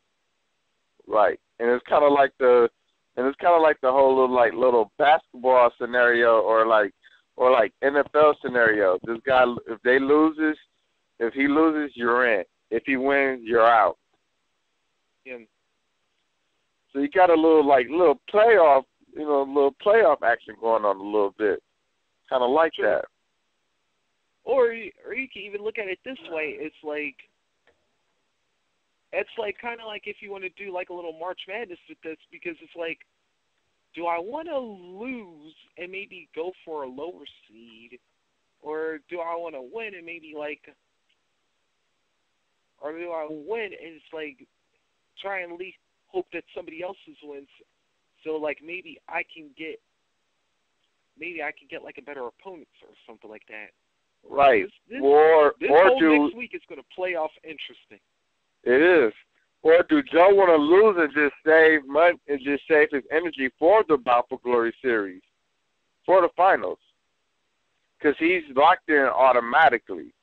Right, and it's kind of like the whole little basketball scenario or like NFL scenario. This guy, if he loses, you're in. If he wins, you're out. Yeah. So you got a little playoff, little playoff action going on a little bit. Kind of like that. Or you can even look at it this way. It's like kind of like if you want to do like a little March Madness with this, because it's like, do I want to lose and maybe go for a lower seed, or do I want to win and maybe or do I win and it's like try and at least hope that somebody else's wins, so like maybe I can get like a better opponent or something like that. Right. This or whole do next week is going to play off interesting. it is. Or do Joe want to lose and just save money and just save his energy for the Bout for Glory series, for the finals? Because he's locked in automatically.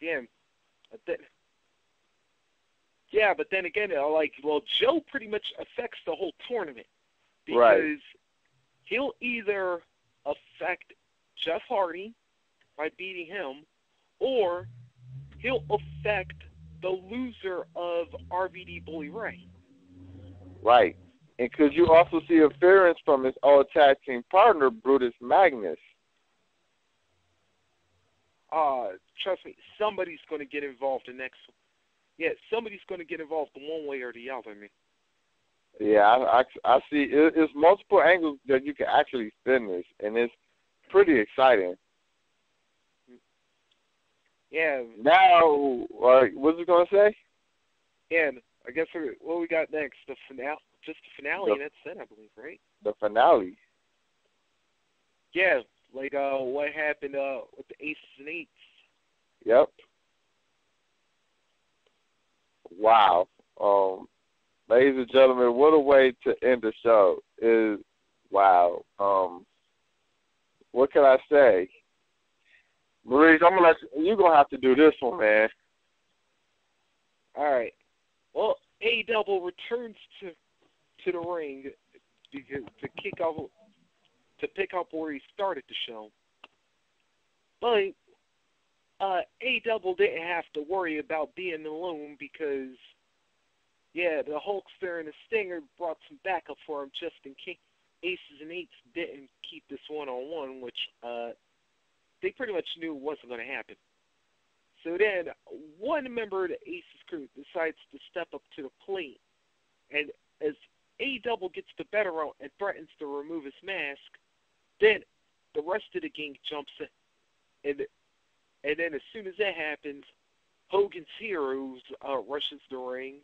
Yeah. But then again, Joe pretty much affects the whole tournament because Right. he'll either affect Jeff Hardy by beating him, or he'll affect the loser of RVD Bully Ray. Right. And could you also see interference from his old tag team partner, Brutus Magnus? Trust me, somebody's going to get involved in next. Yeah, somebody's going to get involved in one way or the other. Yeah, I see. It's multiple angles that you can actually spin this, and it's pretty exciting. Yeah. Now, what was you going to say? Yeah, I guess what we got next? The finale, just the finale, and that's it, I believe, right? The finale. Yeah, what happened with the Aces and Eights. Yep. Wow. Ladies and gentlemen, what a way to end the show. Wow. What can I say? Maurice, I'm gonna you're gonna have to do this one, man. All right. Well, A-Double returns to the ring to pick up where he started the show. But A-Double didn't have to worry about being alone because, the Hulkster and the Stinger brought some backup for him just in case Aces and Eights didn't keep this one-on-one, which they pretty much knew wasn't going to happen. So then one member of the Aces crew decides to step up to the plate, and as A-Double gets the better out and threatens to remove his mask, then the rest of the gang jumps in, and then as soon as that happens, Hogan's Heroes rushes the ring,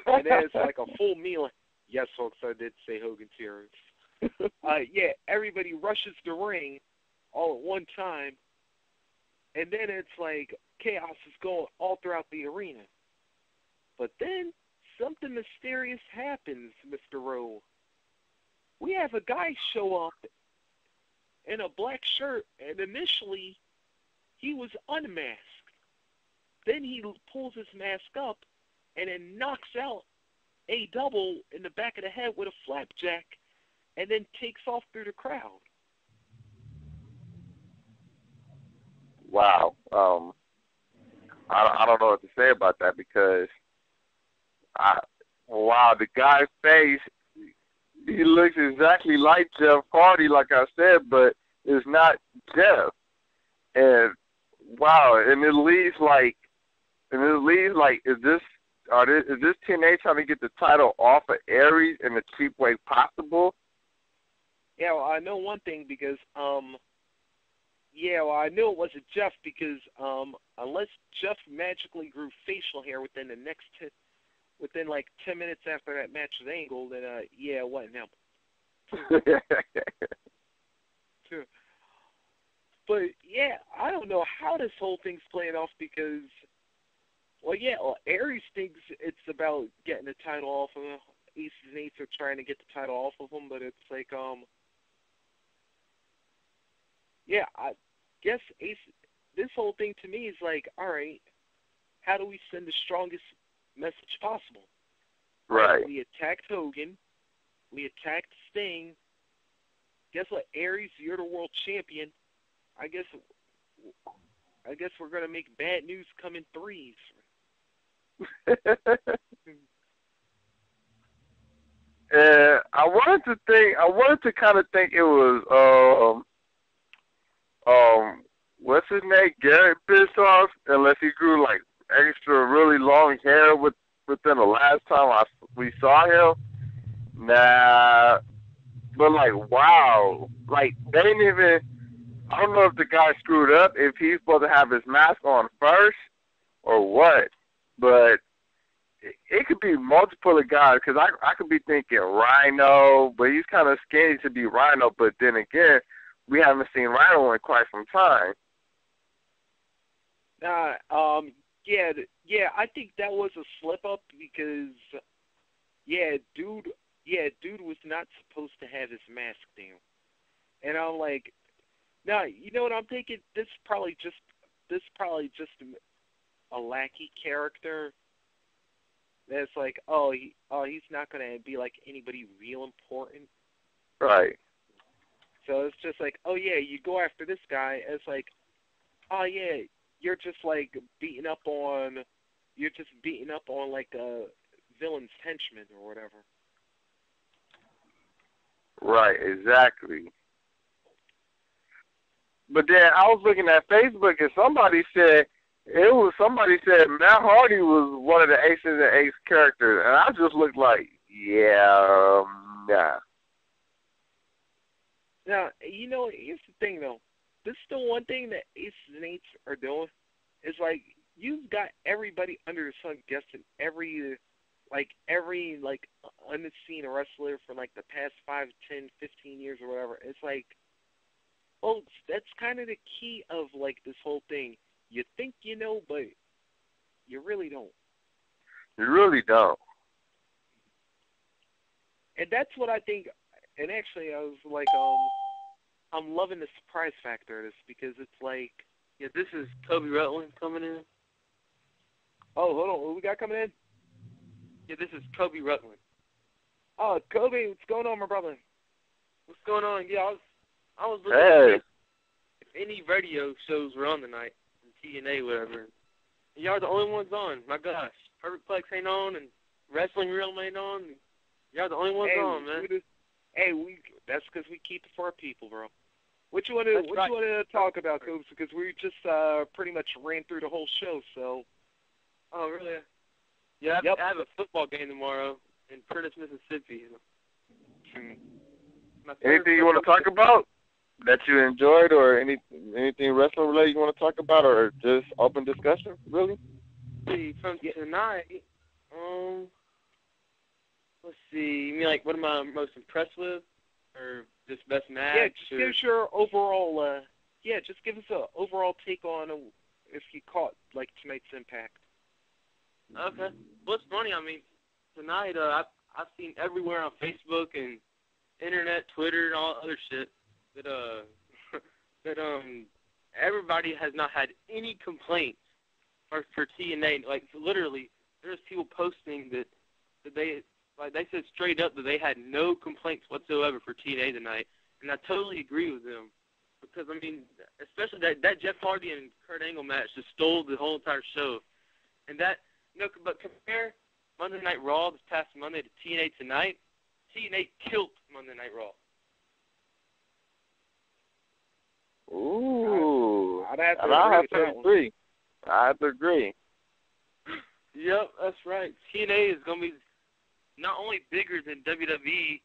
and then it's like a full meal. Yes, folks, I did say Hogan's Heroes. Everybody rushes the ring all at one time, and then it's like chaos is going all throughout the arena. But then something mysterious happens, Mr. Rowe. We have a guy show up in a black shirt, and initially he was unmasked. Then he pulls his mask up and then knocks out A-Double in the back of the head with a flapjack and then takes off through the crowd. Wow. I don't know what to say about that because, the guy's face, he looks exactly like Jeff Hardy, like I said, but it's not Jeff. And wow, and it leaves like, is this TNA trying to get the title off of Aries in the cheap way possible? Yeah, well, I know one thing because, I knew it wasn't Jeff because unless Jeff magically grew facial hair within 10 minutes after that match with Angle, then it wasn't him. But I don't know how this whole thing's playing off because, Aries thinks it's about getting the title off of him. Aces and Eights are trying to get the title off of him, but it's like, I guess this whole thing to me is like, all right, how do we send the strongest message possible? Right. We attacked Hogan. We attacked Sting. Guess what, Aries, you're the world champion. I guess we're gonna make bad news come in threes. I wanted to kind of think it was what's his name, Garrett Bischoff, unless he grew like extra really long hair within the last time we saw him. Nah, but like wow, like they didn't even. I don't know if the guy screwed up, if he's supposed to have his mask on first or what, but it could be multiple guys because I could be thinking Rhino, but he's kind of skinny to be Rhino. But then again, we haven't seen Rhino in quite some time. Yeah, I think that was a slip up because, dude was not supposed to have his mask down, and I'm like, no, you know what I'm thinking? This is probably just a lackey character. That's like, he's not gonna be like anybody real important. Right. So it's just like, oh yeah, you go after this guy. It's like, oh yeah, you're just beating up on like a villain's henchman or whatever. Right, exactly. But then I was looking at Facebook and somebody said Matt Hardy was one of the Aces and Ace characters, and I just looked like, nah. Now, you know, here's the thing though. This is the one thing that Aces and Eights are doing. Is like you've got everybody under the sun guessing every unseen wrestler for like the past 5, 10, 15 years or whatever. It's like, well, that's kind of the key of like this whole thing. You think you know, but you really don't. You really don't. And that's what I think. And actually, I was like, I'm loving the surprise factor of this because it's like, yeah, this is Kobe Rutland coming in. Oh, hold on, what we got coming in? Yeah, this is Kobe Rutland. Oh, Kobe, what's going on, my brother? What's going on? Yeah, I was looking at if any radio shows were on tonight, TNA, whatever. And y'all are the only ones on. My gosh, Perfect Plex ain't on, and Wrestling Realm ain't on. Y'all the only ones on, man. That's because we keep it for our people, bro. What you want to talk about, Coops? Because we just pretty much ran through the whole show, so. Oh, really? Yeah, I have a football game tomorrow in Prentice, Mississippi. Anything you want to talk about that you enjoyed, or anything wrestling related you want to talk about, or just open discussion, really? From tonight, let's see. You mean like what am I most impressed with, or just best match? Yeah, just give us your overall. Just give us an overall take on if you caught like tonight's Impact. Okay. Well, it's funny. I mean, tonight I've seen everywhere on Facebook and internet, Twitter, and all other shit that everybody has not had any complaints for TNA. Like literally, there's people posting that they said straight up that they had no complaints whatsoever for TNA tonight, and I totally agree with them because I mean, especially that Jeff Hardy and Kurt Angle match just stole the whole entire show, and that. No, but compare Monday Night Raw this past Monday to TNA tonight. TNA killed Monday Night Raw. Ooh. I'd have to agree. I have to agree. Yep, that's right. TNA is going to be not only bigger than WWE,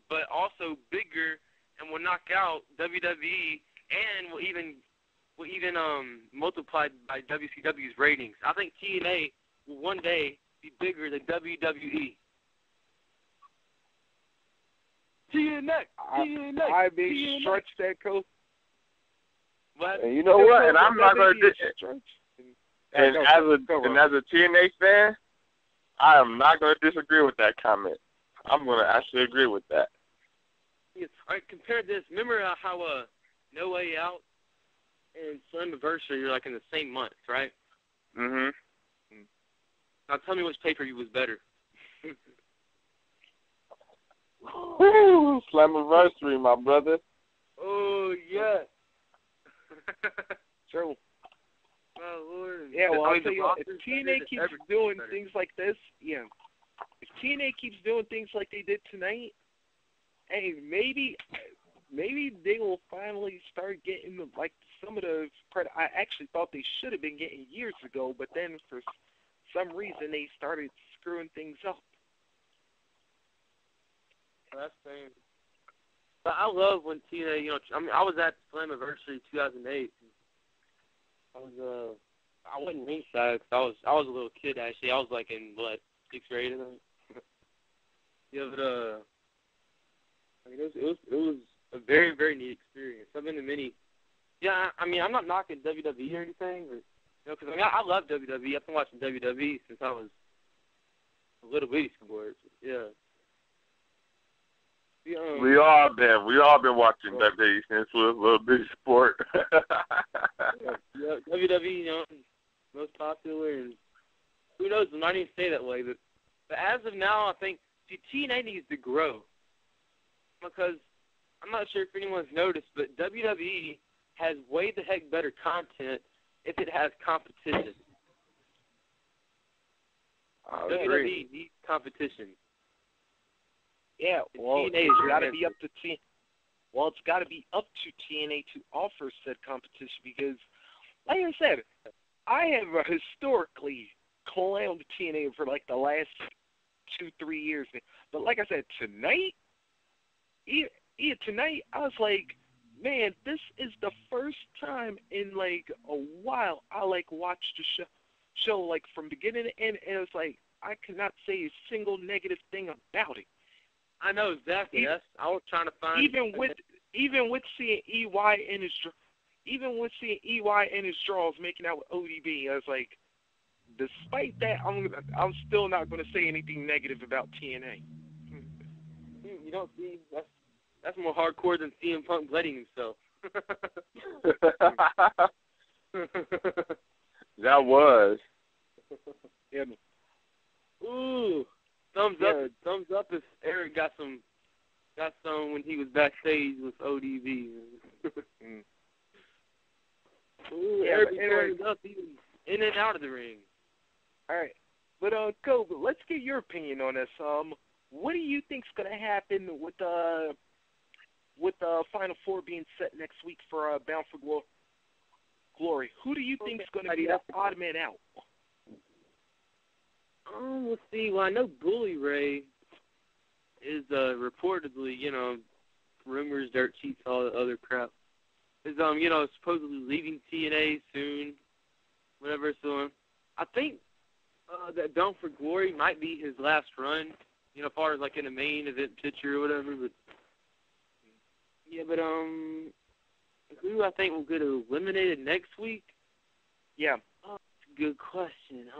but also bigger and will knock out WWE and will even multiplied by WCW's ratings. I think TNA will one day be bigger than WWE. TNA. I may stretch that, Coach. And you know what? And I'm not going to. And as a TNA fan, I am not going to disagree with that comment. I'm going to actually agree with that. Yeah. All right, compare this. Remember how No Way Out and Slammiversary are like in the same month, right? Mm-hmm. Now tell me which pay-per-view was better. Woo! Slammiversary, my brother. Oh, yeah. True. Oh, Lord. Yeah, well, I'll tell you what, if TNA keeps doing things like this, if TNA keeps doing things like they did tonight, hey, maybe they will finally start getting like some of the credit I actually thought they should have been getting years ago, but then for some reason they started screwing things up. That's the thing. But I love when TNA, I was at Slammiversary 2008. I wasn't ringside because I was a little kid actually. I was like in 6th grade. Yeah, but it was a very, very neat experience. I've been to many. Yeah, I mean, I'm not knocking WWE or anything, but because I mean, I love WWE. I've been watching WWE since I was a little bitty sport. Yeah. We all been watching WWE since we were a little bitty sport. Yeah, WWE, most popular, and who knows? It might even stay that way. But as of now, I think TNA needs to grow because I'm not sure if anyone's noticed, but WWE has way the heck better content if it has competition. WWE needs competition. Yeah, well, it's got to be up to it's got to be up to TNA to offer said competition because, like I said, I have historically clowned TNA for like the last 2-3 years. But like I said, tonight, tonight I was like, man, this is the first time in like a while I like watched the show like from beginning to end, and it's like I cannot say a single negative thing about it. I know exactly. I was trying to find even with seeing EY and his draws making out with ODB, I was like, despite that, I'm still not going to say anything negative about TNA. You don't see that's more hardcore than CM Punk bleeding himself. That was. Yeah. Ooh. Thumbs up if Eric got some when he was backstage with ODB. Ooh, yeah, Eric up even in and out of the ring. All right, but Kobe, let's get your opinion on this. What do you think's gonna happen with the Final Four being set next week for Bound for Glory? Who do you think's gonna be the odd man out? Let's see. Well, I know Bully Ray is reportedly, rumors, dirt sheets, all the other crap. Is supposedly leaving TNA soon, whatever. So I think that Bound for Glory might be his last run, as far as like in a main event picture or whatever. But yeah, but who I think will get eliminated next week? Yeah. Oh, that's a good question.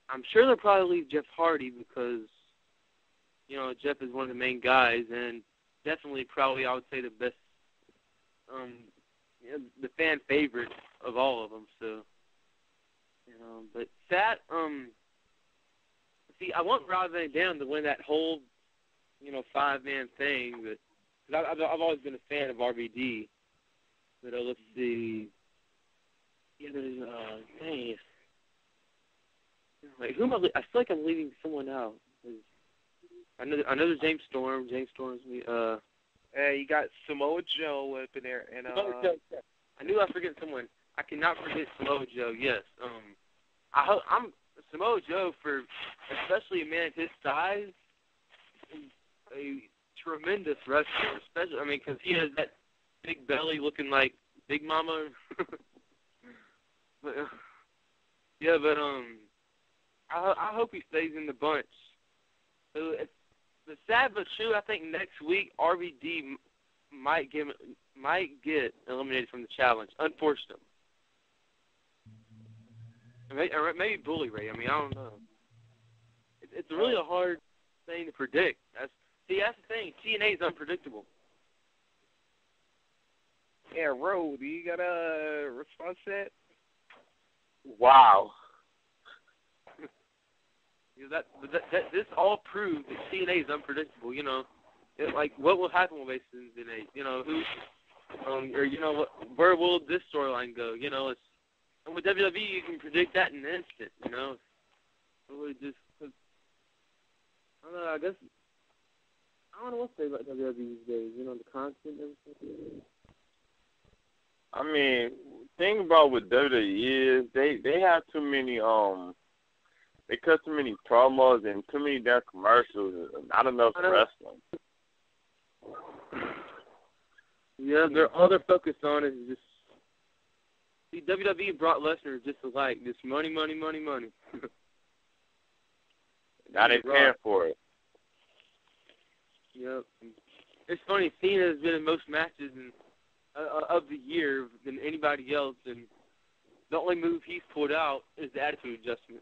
I'm sure they'll probably leave Jeff Hardy because, Jeff is one of the main guys and definitely probably I would say the best, the fan favorite of all of them. So, but that, see, I want Rob Van Dam to win that whole, 5-man thing. But cause I've always been a fan of RVD. But let's see. Yeah, there's dang. Like, who am I feel like I'm leaving someone out. I know there's James Storm. James Storm's me. You got Samoa Joe up in there, and I knew I forget someone. I cannot forget Samoa Joe. Yes. I'm Samoa Joe for especially a man his size, a tremendous wrestler. Especially, because he has that big belly, looking like Big Mama. But yeah, but I hope he stays in the bunch. So it's the sad but true. I think next week RVD might get eliminated from the challenge. Unfortunately, or maybe Bully Ray. I don't know. It's really a hard thing to predict. That's the thing. TNA is unpredictable. Yeah, Ro, do you got a response to that? Wow. This all proves that TNA is unpredictable. Like what will happen with TNA? Who, where will this storyline go? And with WWE you can predict that in an instant. Really just, I don't know. I guess I don't know what to say about WWE these days. The content and everything. Thing about with WWE is they have too many they cut too many promos and too many damn commercials and not enough wrestling. Yeah, all they're focused on is just see WWE brought Lesnar just alike, just money. Now they paying for it. Yep. It's funny. Cena's been in most matches of the year than anybody else, and the only move he's pulled out is the attitude adjustment.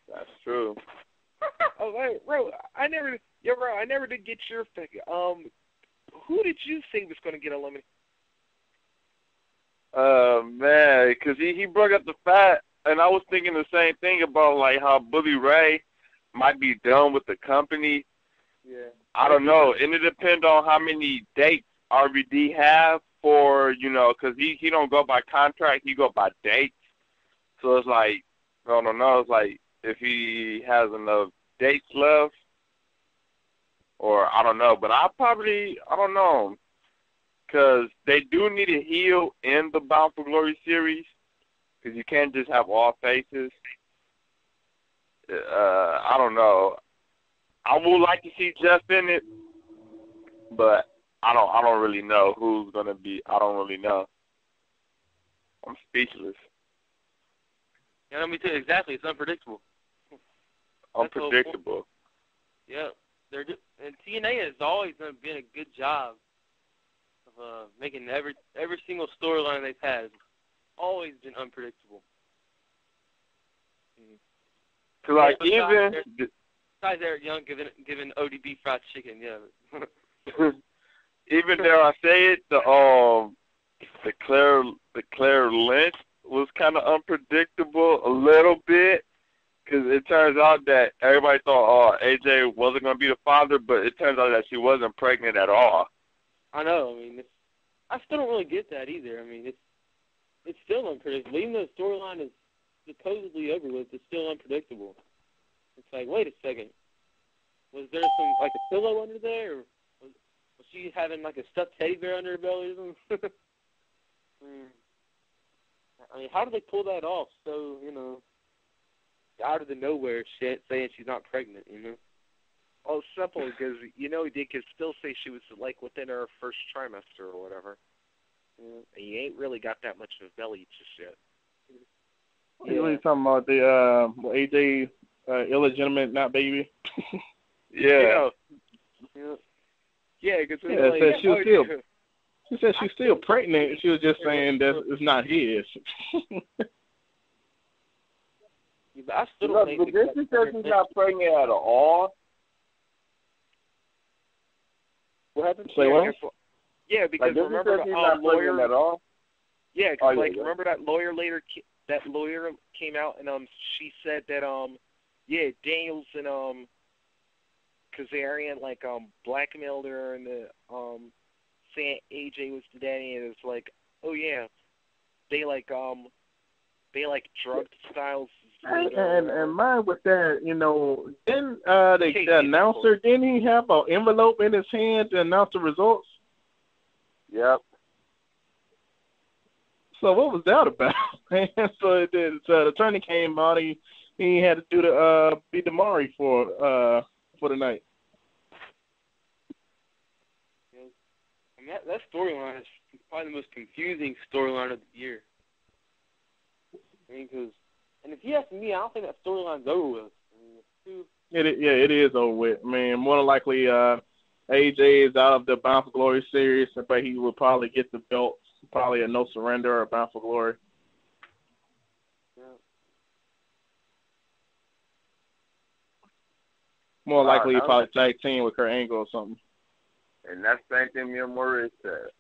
That's true. Oh, wait, bro, I never did get your pick. Who did you say was going to get eliminated? Man, because he brought up the fact, and I was thinking the same thing about, like, how Bully Ray might be done with the company. Yeah. I don't know. And it depends on how many dates RVD have for, you know, because he don't go by contract, he go by dates. So it's like, I don't know, it's like if he has enough dates left, or I don't know. But I don't know, because they do need a heel in the Bound for Glory series, because you can't just have all faces. I don't know. I would like to see Jeff in it, but I don't really know who's gonna be. I don't really know. I'm speechless. Yeah, me too. Exactly. It's unpredictable. Unpredictable. Yeah, and TNA has always been a good job of making every single storyline they've had has always been unpredictable. Cause like even besides Eric Young giving ODB fried chicken, yeah. Even dare I say it, the Claire Lynch was kind of unpredictable a little bit, because it turns out that everybody thought AJ wasn't going to be the father, but it turns out that she wasn't pregnant at all. I know. I mean, I still don't really get that either. I mean, it's still unpredictable. Even though the storyline is supposedly over with, it's still unpredictable. It's like, wait a second. Was there some, like, a pillow under there? Or was she having, like, a stuffed teddy bear under her belly or something? I mean, how did they pull that off so, you know, out of the nowhere shit, saying she's not pregnant, you know? Oh, simple, because, you know, they could still say she was, like, within her first trimester or whatever. And you ain't really got that much of a belly just yet. Yeah. What are you talking about? The AJ illegitimate, not baby? Yeah. You know, yeah, because she said she's still pregnant. She was just saying that it's not his. But I still don't think this is because she's not pregnant at all. What happened? Say what? Yeah, because like, remember the lawyer at all. Yeah, because remember that lawyer came out and she said that Daniels and Kazarian like blackmailed her and saying AJ was the daddy, and it's like, oh yeah, they drugged Styles. And mine with that, you know, didn't the announcer, didn't he have an envelope in his hand to announce the results? Yep. So what was that about, man? So the attorney came out. He had to do the beat the Maury for the night. I mean, that storyline is probably the most confusing storyline of the year. I mean, and if you ask me, I don't think that storyline's over with. I mean, it is over with. I mean, more than likely, AJ is out of the Bound for Glory series, but he will probably get the belt, probably a No Surrender or Bound for Glory. Yeah. More likely, he probably tag team with Kurt Angle or something. And that's the same thing me and Maurice said.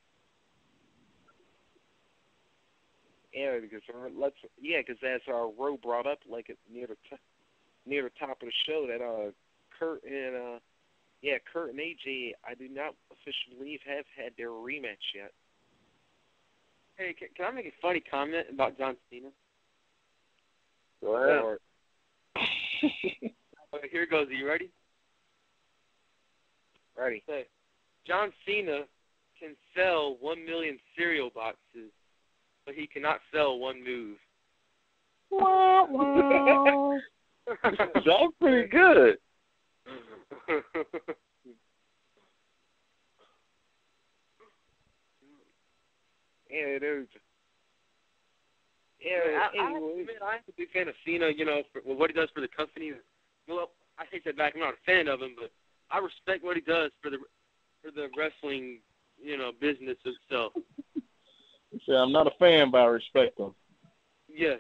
Yeah, because as Roe brought up, like near the top of the show, that Kurt and AJ, I do not officially believe have had their rematch yet. Hey, can I make a funny comment about John Cena? Go ahead. Okay, here it goes. Are you ready? Ready. Okay. John Cena can sell 1 million cereal boxes, but he cannot sell one move. Wow. That's pretty good. Yeah, it is. Yeah, I'm a big fan of Cena, for what he does for the company. Well, I take that back. I'm not a fan of him, but I respect what he does for the wrestling, business itself. So I'm not a fan, but I respect him. Yeah.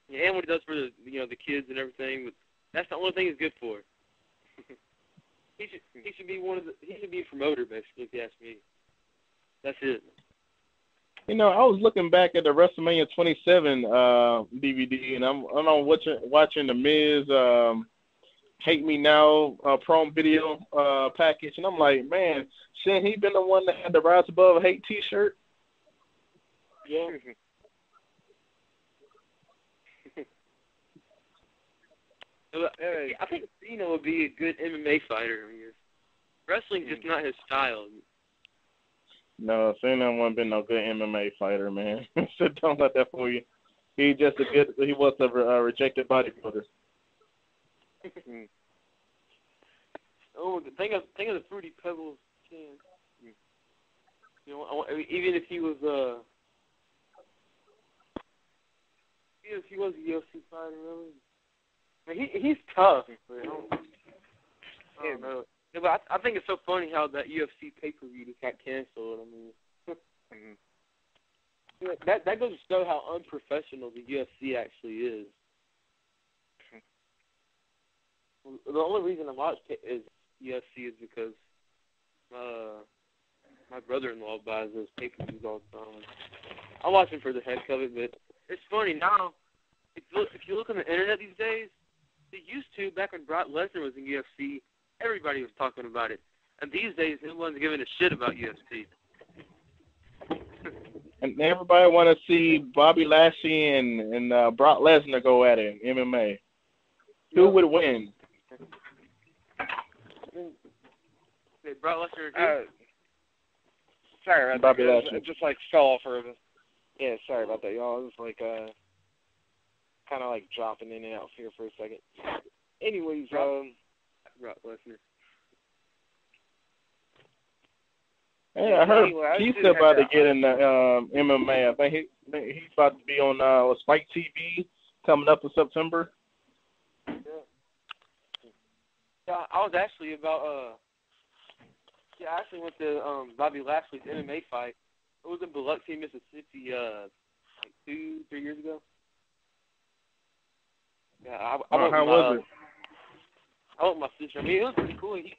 Yeah, and what he does for the the kids and everything. But that's the only thing he's good for. He should be he should be a promoter, basically, if you ask me. That's it. I was looking back at the WrestleMania 27 DVD, and I'm watching the Miz Hate Me Now prom video package, and I'm like, man, shouldn't he been the one that had the Rise Above Hate T-shirt? Yeah. I think Cena would be a good MMA fighter. I mean, wrestling's just not his style. No, Cena wouldn't been no good MMA fighter, man. So don't let that fool you. He was a rejected bodybuilder. Oh, think of the Fruity Pebbles can. Even if he was a UFC fighter, really. I mean, he's tough. But I don't know. Yeah, but I think it's so funny how that UFC pay-per-view just got canceled. I mean, that goes to show how unprofessional the UFC actually is. The only reason I watch is UFC is because my brother-in-law buys those pay-per-views all the time. I watch them for the heck of it, but it's funny now. If you look on the internet these days, they used to, back when Brock Lesnar was in UFC, everybody was talking about it. And these days, no one's giving a shit about UFC. And everybody want to see Bobby Lashley and Brock Lesnar go at it in MMA. Who would win? Brock Lesnar. Sorry about Bobby that. Lashley. I just fell off for a bit. Yeah, sorry about that, y'all. It was kind of dropping in and out here for a second. Anyways, Brock Lesnar. Hey, I heard he's about to get in the MMA. I think he's about to be on Spike TV coming up in September. Yeah, I was actually about I actually went to Bobby Lashley's MMA fight. It was in Biloxi, Mississippi, 2-3 years ago. Yeah, I went how was it? I went with my sister. I mean, it was pretty cool. He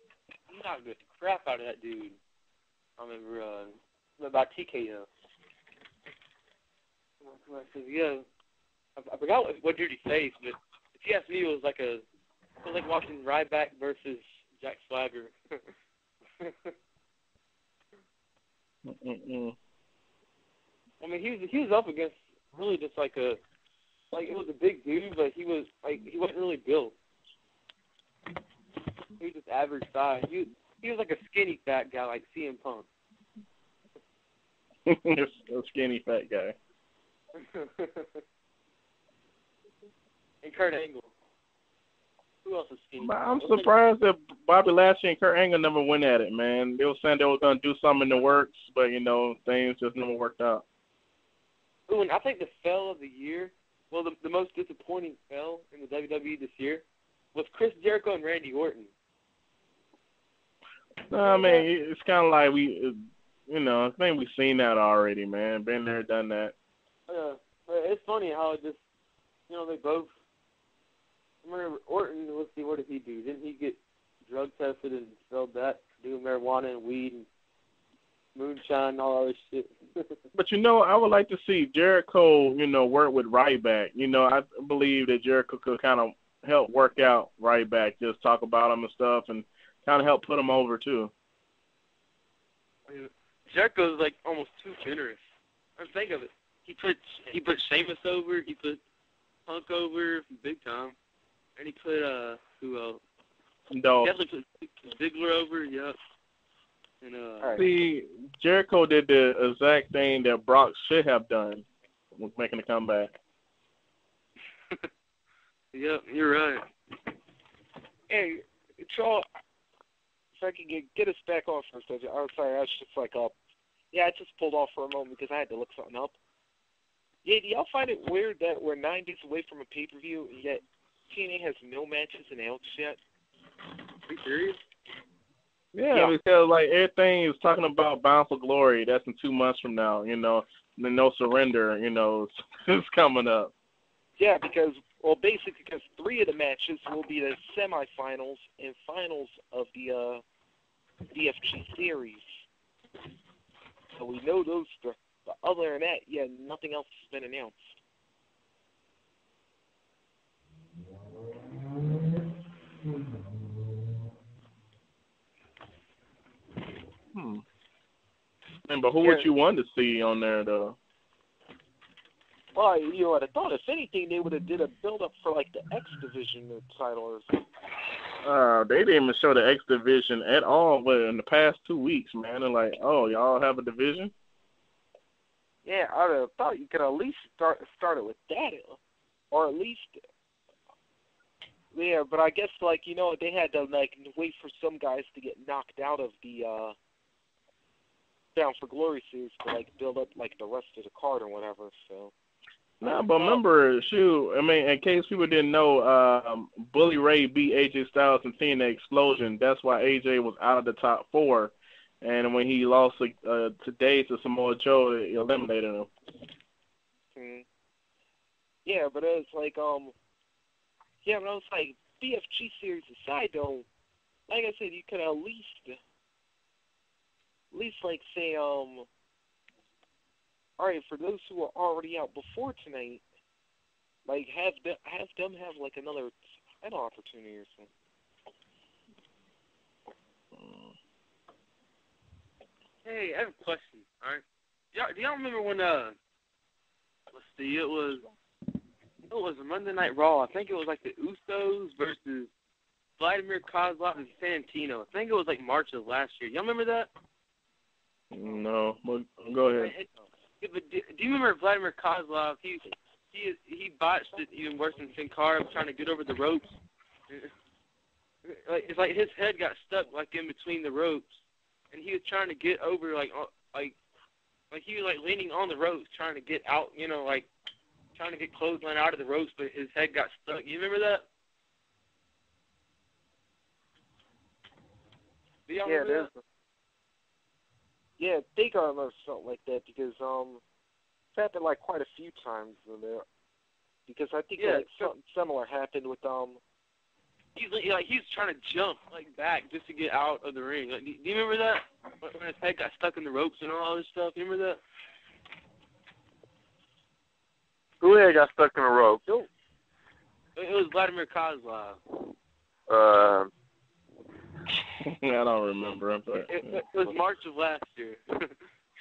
knocked the crap out of that dude. I remember about TKO. Yeah, I forgot what dude he faced, but if you ask me, it was like watching Ryback versus Jack Swagger. I mean, he was up against really just it was a big dude, but he wasn't really built. He was just average size. He was like a skinny fat guy, like CM Punk. A skinny fat guy. And Kurt Angle. Who else is skinny? I'm surprised that Bobby Lashley and Kurt Angle never went at it, man. They were saying they were going to do something in the works, but, things just never worked out. Ooh, and I think the fail of the year, well, the most disappointing fail in the WWE this year was Chris Jericho and Randy Orton. I mean, it's kind of like I think we've seen that already, man. Been there, done that. It's funny how it just, they both. I remember Orton. Let's see, what did he do? Didn't he get drug tested and spelled that, doing marijuana and weed and moonshine and all this shit? But I would like to see Jericho, work with Ryback. I believe that Jericho could kind of help work out Ryback, just talk about him and stuff, and kind of help put him over too. Jericho's almost too generous. Think of it. He put Sheamus over. He put Punk over big time, and he put who else? Dolph. He definitely put Ziggler over. Yep. And see, Jericho did the exact thing that Brock should have done, was making a comeback. Yep, you're right. Hey, Charles, if I could get us back off for a second. Oh, sorry, I was just up. Yeah, I just pulled off for a moment because I had to look something up. Yeah, do y'all find it weird that we're 9 days away from a pay-per-view, and yet TNA has no matches announced yet? Are you serious? Yeah, because like everything is talking about Bound for Glory. That's in 2 months from now. You know, the No Surrender. You know, it's coming up. Yeah, because basically, because 3 of the matches will be the semifinals and finals of the DFG series. So we know those. But other than that, yeah, nothing else has been announced. But who would you want to see on there, though? Well, you know what I thought. If anything, they would have did a build-up for, like, the X Division title or something. They didn't even show the X Division at all in the past 2 weeks, man. They're like, oh, y'all have a division? Yeah, I would have thought you could at least start it with that. Or at least... Yeah, but I guess, like, you know, they had to, like, wait for some guys to get knocked out of the Bound for Glory series to, like, build up, like, the rest of the card or whatever, so... Nah, but remember, I mean, in case people didn't know, Bully Ray beat AJ Styles in TNA Explosion. That's why AJ was out of the top 4. And when he lost today to Samoa Joe, it eliminated him. Yeah, but it was like, yeah, but I was like, BFG series aside, though, like I said, you could at least like, say, all right, for those who are already out before tonight, like, have them have, like, another title opportunity or something. Hey, I have a question, all right? Do y'all remember when, let's see, it was a Monday Night Raw. I think it was, like, the Usos versus Vladimir Kozlov and Santino. I think it was, like, March of last year. Y'all remember that? No, well, go ahead. Yeah, but do you remember Vladimir Kozlov? He botched it even worse than Sin Cara, trying to get over the ropes. It's like his head got stuck like in between the ropes, and he was trying to get over like he was like leaning on the ropes trying to get out, you know, like trying to get clothesline out of the ropes, but his head got stuck. You remember that? Do y'all remember that? Yeah, I think I remember something like that because it's happened like quite a few times in there. Because I think like something similar happened with He's trying to jump like back just to get out of the ring. Like, do you remember that when his head got stuck in the ropes and all this stuff? You remember that? Who had got stuck in the ropes? It was Vladimir Kozlov. I don't remember. But it was March of last year.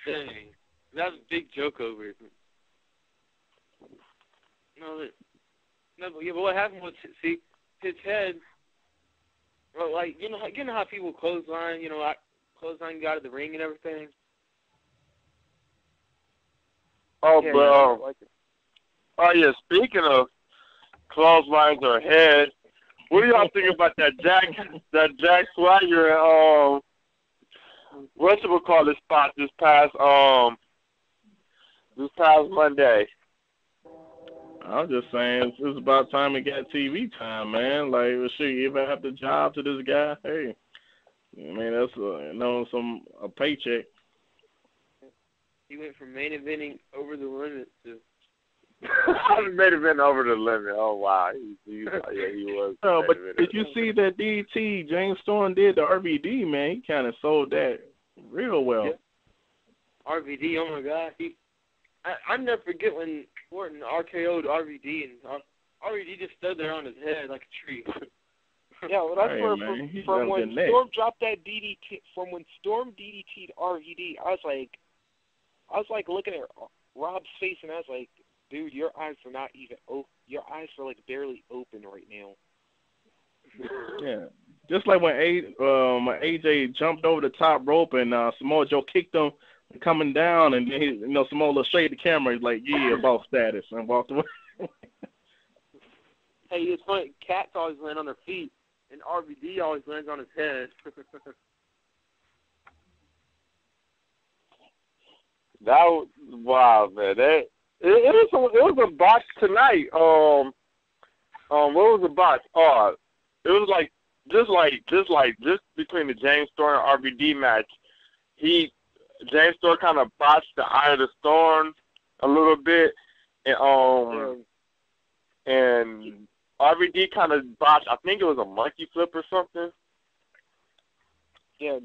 Dang. That was a big joke over it. But what happened was, see, his head, well, like, you know how people clothesline, you know, like, clothesline you out of the ring and everything? Oh, yeah, speaking of clotheslines or head, what do y'all think about that Jack Swagger whatchamacallit spot this past Monday? I'm just saying it's about time to get TV time, man. Like, should you even have the job to this guy? Hey, I mean that's a paycheck. He went from main eventing over the limit to. Main event over the limit. Oh wow, he was. Oh, but did you see that DT James Storm did the RVD? Man, he kind of sold that real well. Yeah. RVD, oh my God, I never forget when Orton RKO'd RVD and RVD just stood there on his head like a tree. Yeah, well, that's where from when Storm dropped that DDT, from when Storm DDT'd RVD, I was like looking at Rob's face and I was like, dude, your eyes are not even open. Your eyes are like barely open right now. Yeah, just like when AJ jumped over the top rope and Samoa Joe kicked him coming down, and then Samoa looked straight at the camera. He's like, "Yeah, boss status," and walked away. Hey, it's funny. Cats always land on their feet, and RVD always lands on his head. That was wild, man. It was a botch tonight. What was the botch? It was like just between the James Storm and RVD match. James Storm kind of botched the Eye of the Storm a little bit, and RVD kind of botched. I think it was a monkey flip or something. Yeah.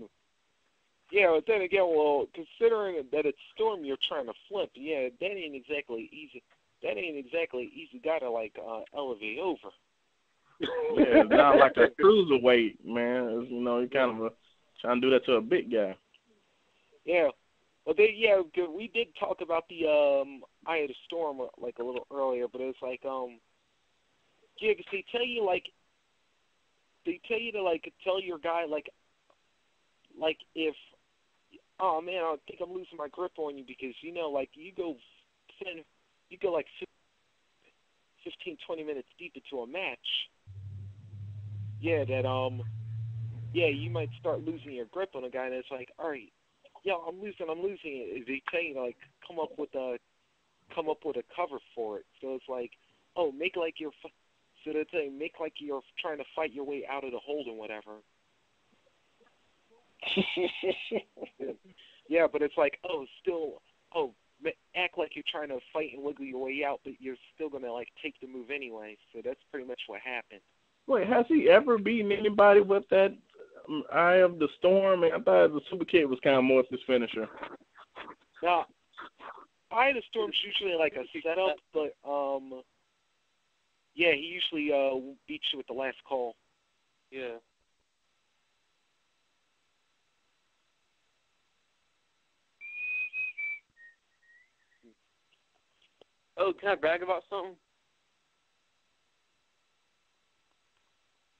Yeah, but then again, well, considering that it's Storm you're trying to flip, yeah, that ain't exactly easy. That ain't exactly easy guy to like elevate over. Yeah, it's not like a cruiserweight, man. It's, you're kind of trying to do that to a big guy. Yeah. Well, we did talk about the Eye of the Storm like a little earlier, but it's like yeah, because they tell you to like tell your guy like if, oh man, I think I'm losing my grip on you because like you go like 15, 20 minutes deep into a match. Yeah, that you might start losing your grip on a guy, and it's like, all right, yeah, I'm losing it. They tell you to like come up with a cover for it. So it's like, oh, make like you're trying to fight your way out of the hold and whatever. Yeah, but it's like, act like you're trying to fight and wiggle your way out, but you're still gonna like take the move anyway. So that's pretty much what happened. Wait, has he ever beaten anybody with that Eye of the Storm? I thought the Super Kid was kind of more of his finisher. Now, Eye of the Storm's usually like a setup, but yeah, he usually beats you with the last call. Yeah. Oh, can I brag about something?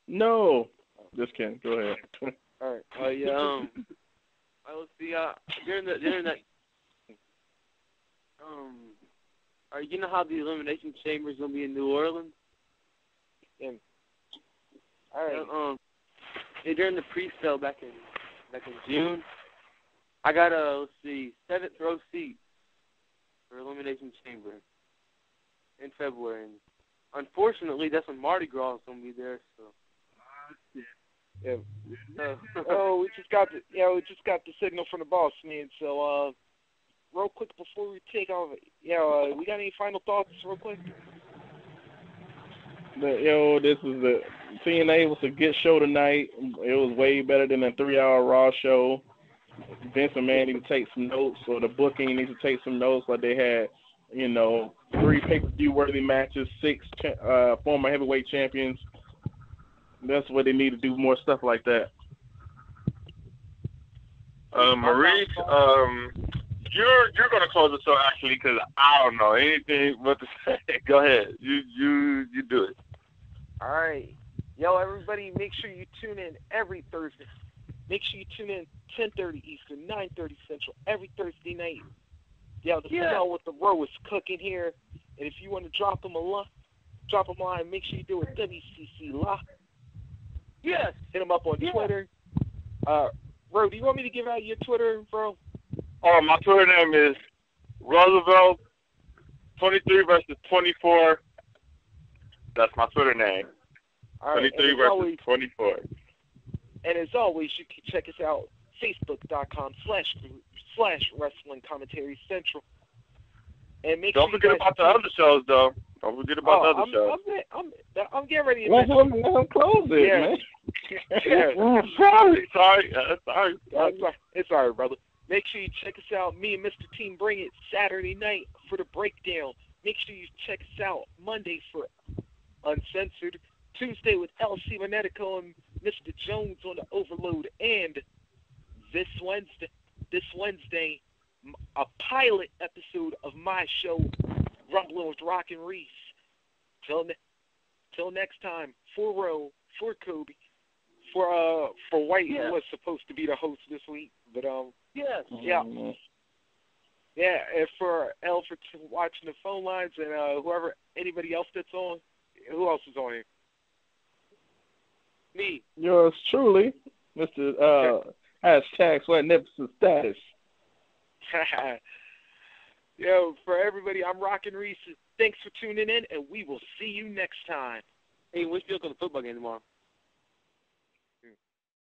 No. Just kidding. Go ahead. All right. Oh, yeah. Let's see. During that, you know how the Elimination Chamber is gonna be in New Orleans? Yeah. All right. Yeah, during the pre-sale back in June, I got a 7th row seat for Elimination Chamber in February. And unfortunately, that's when Mardi Gras is gonna be there. So. Yeah. We just got the signal from the boss, man. So, real quick before we take off, we got any final thoughts, real quick? This is the TNA was a good show tonight. It was way better than a 3-hour Raw show. Vince and Manny need to take some notes, or the booking needs to take some notes. Like they had, 3 pay-per-view worthy matches, 6 former heavyweight champions. That's what they need to do, more stuff like that. Maurice, you're gonna close the show actually, because I don't know anything what to say. Go ahead, you do it. All right, everybody, make sure you tune in every Thursday. Make sure you tune in 10:30 Eastern, 9:30 Central every Thursday night. To know what the row is cooking here, and if you want to drop them a line, make sure you do it WCC Live. Yes. Hit them up on Twitter. Ro, do you want me to give out your Twitter, bro? Oh, my Twitter name is Roosevelt 23 versus 24. That's my Twitter name. All right, 23 versus 24. And as always, you can check us out, Facebook.com/Wrestling Commentary Central. And don't forget about the other shows, though. Don't forget about the other shows. I'm getting ready to let him close it, man. Yeah. Sorry. It's all right, brother. Make sure you check us out. Me and Mr. Team Bring It Saturday night for the breakdown. Make sure you check us out Monday for Uncensored. Tuesday with El.CIBERNETICO and Mr. Jones on the Overload. And this Wednesday, a pilot episode of my show, Rumbling with Rock and Reese. Till next time, for Ro, for Kobe, for White, who was supposed to be the host this week, but and for L for watching the phone lines, and anybody else that's on. Who else is on here? Me. Yours truly, Mr. #SweatNipsonStatus. Yo, for everybody, I'm Rockin' Reese. Thanks for tuning in, and we will see you next time. Hey, wish you luck on the football game tomorrow.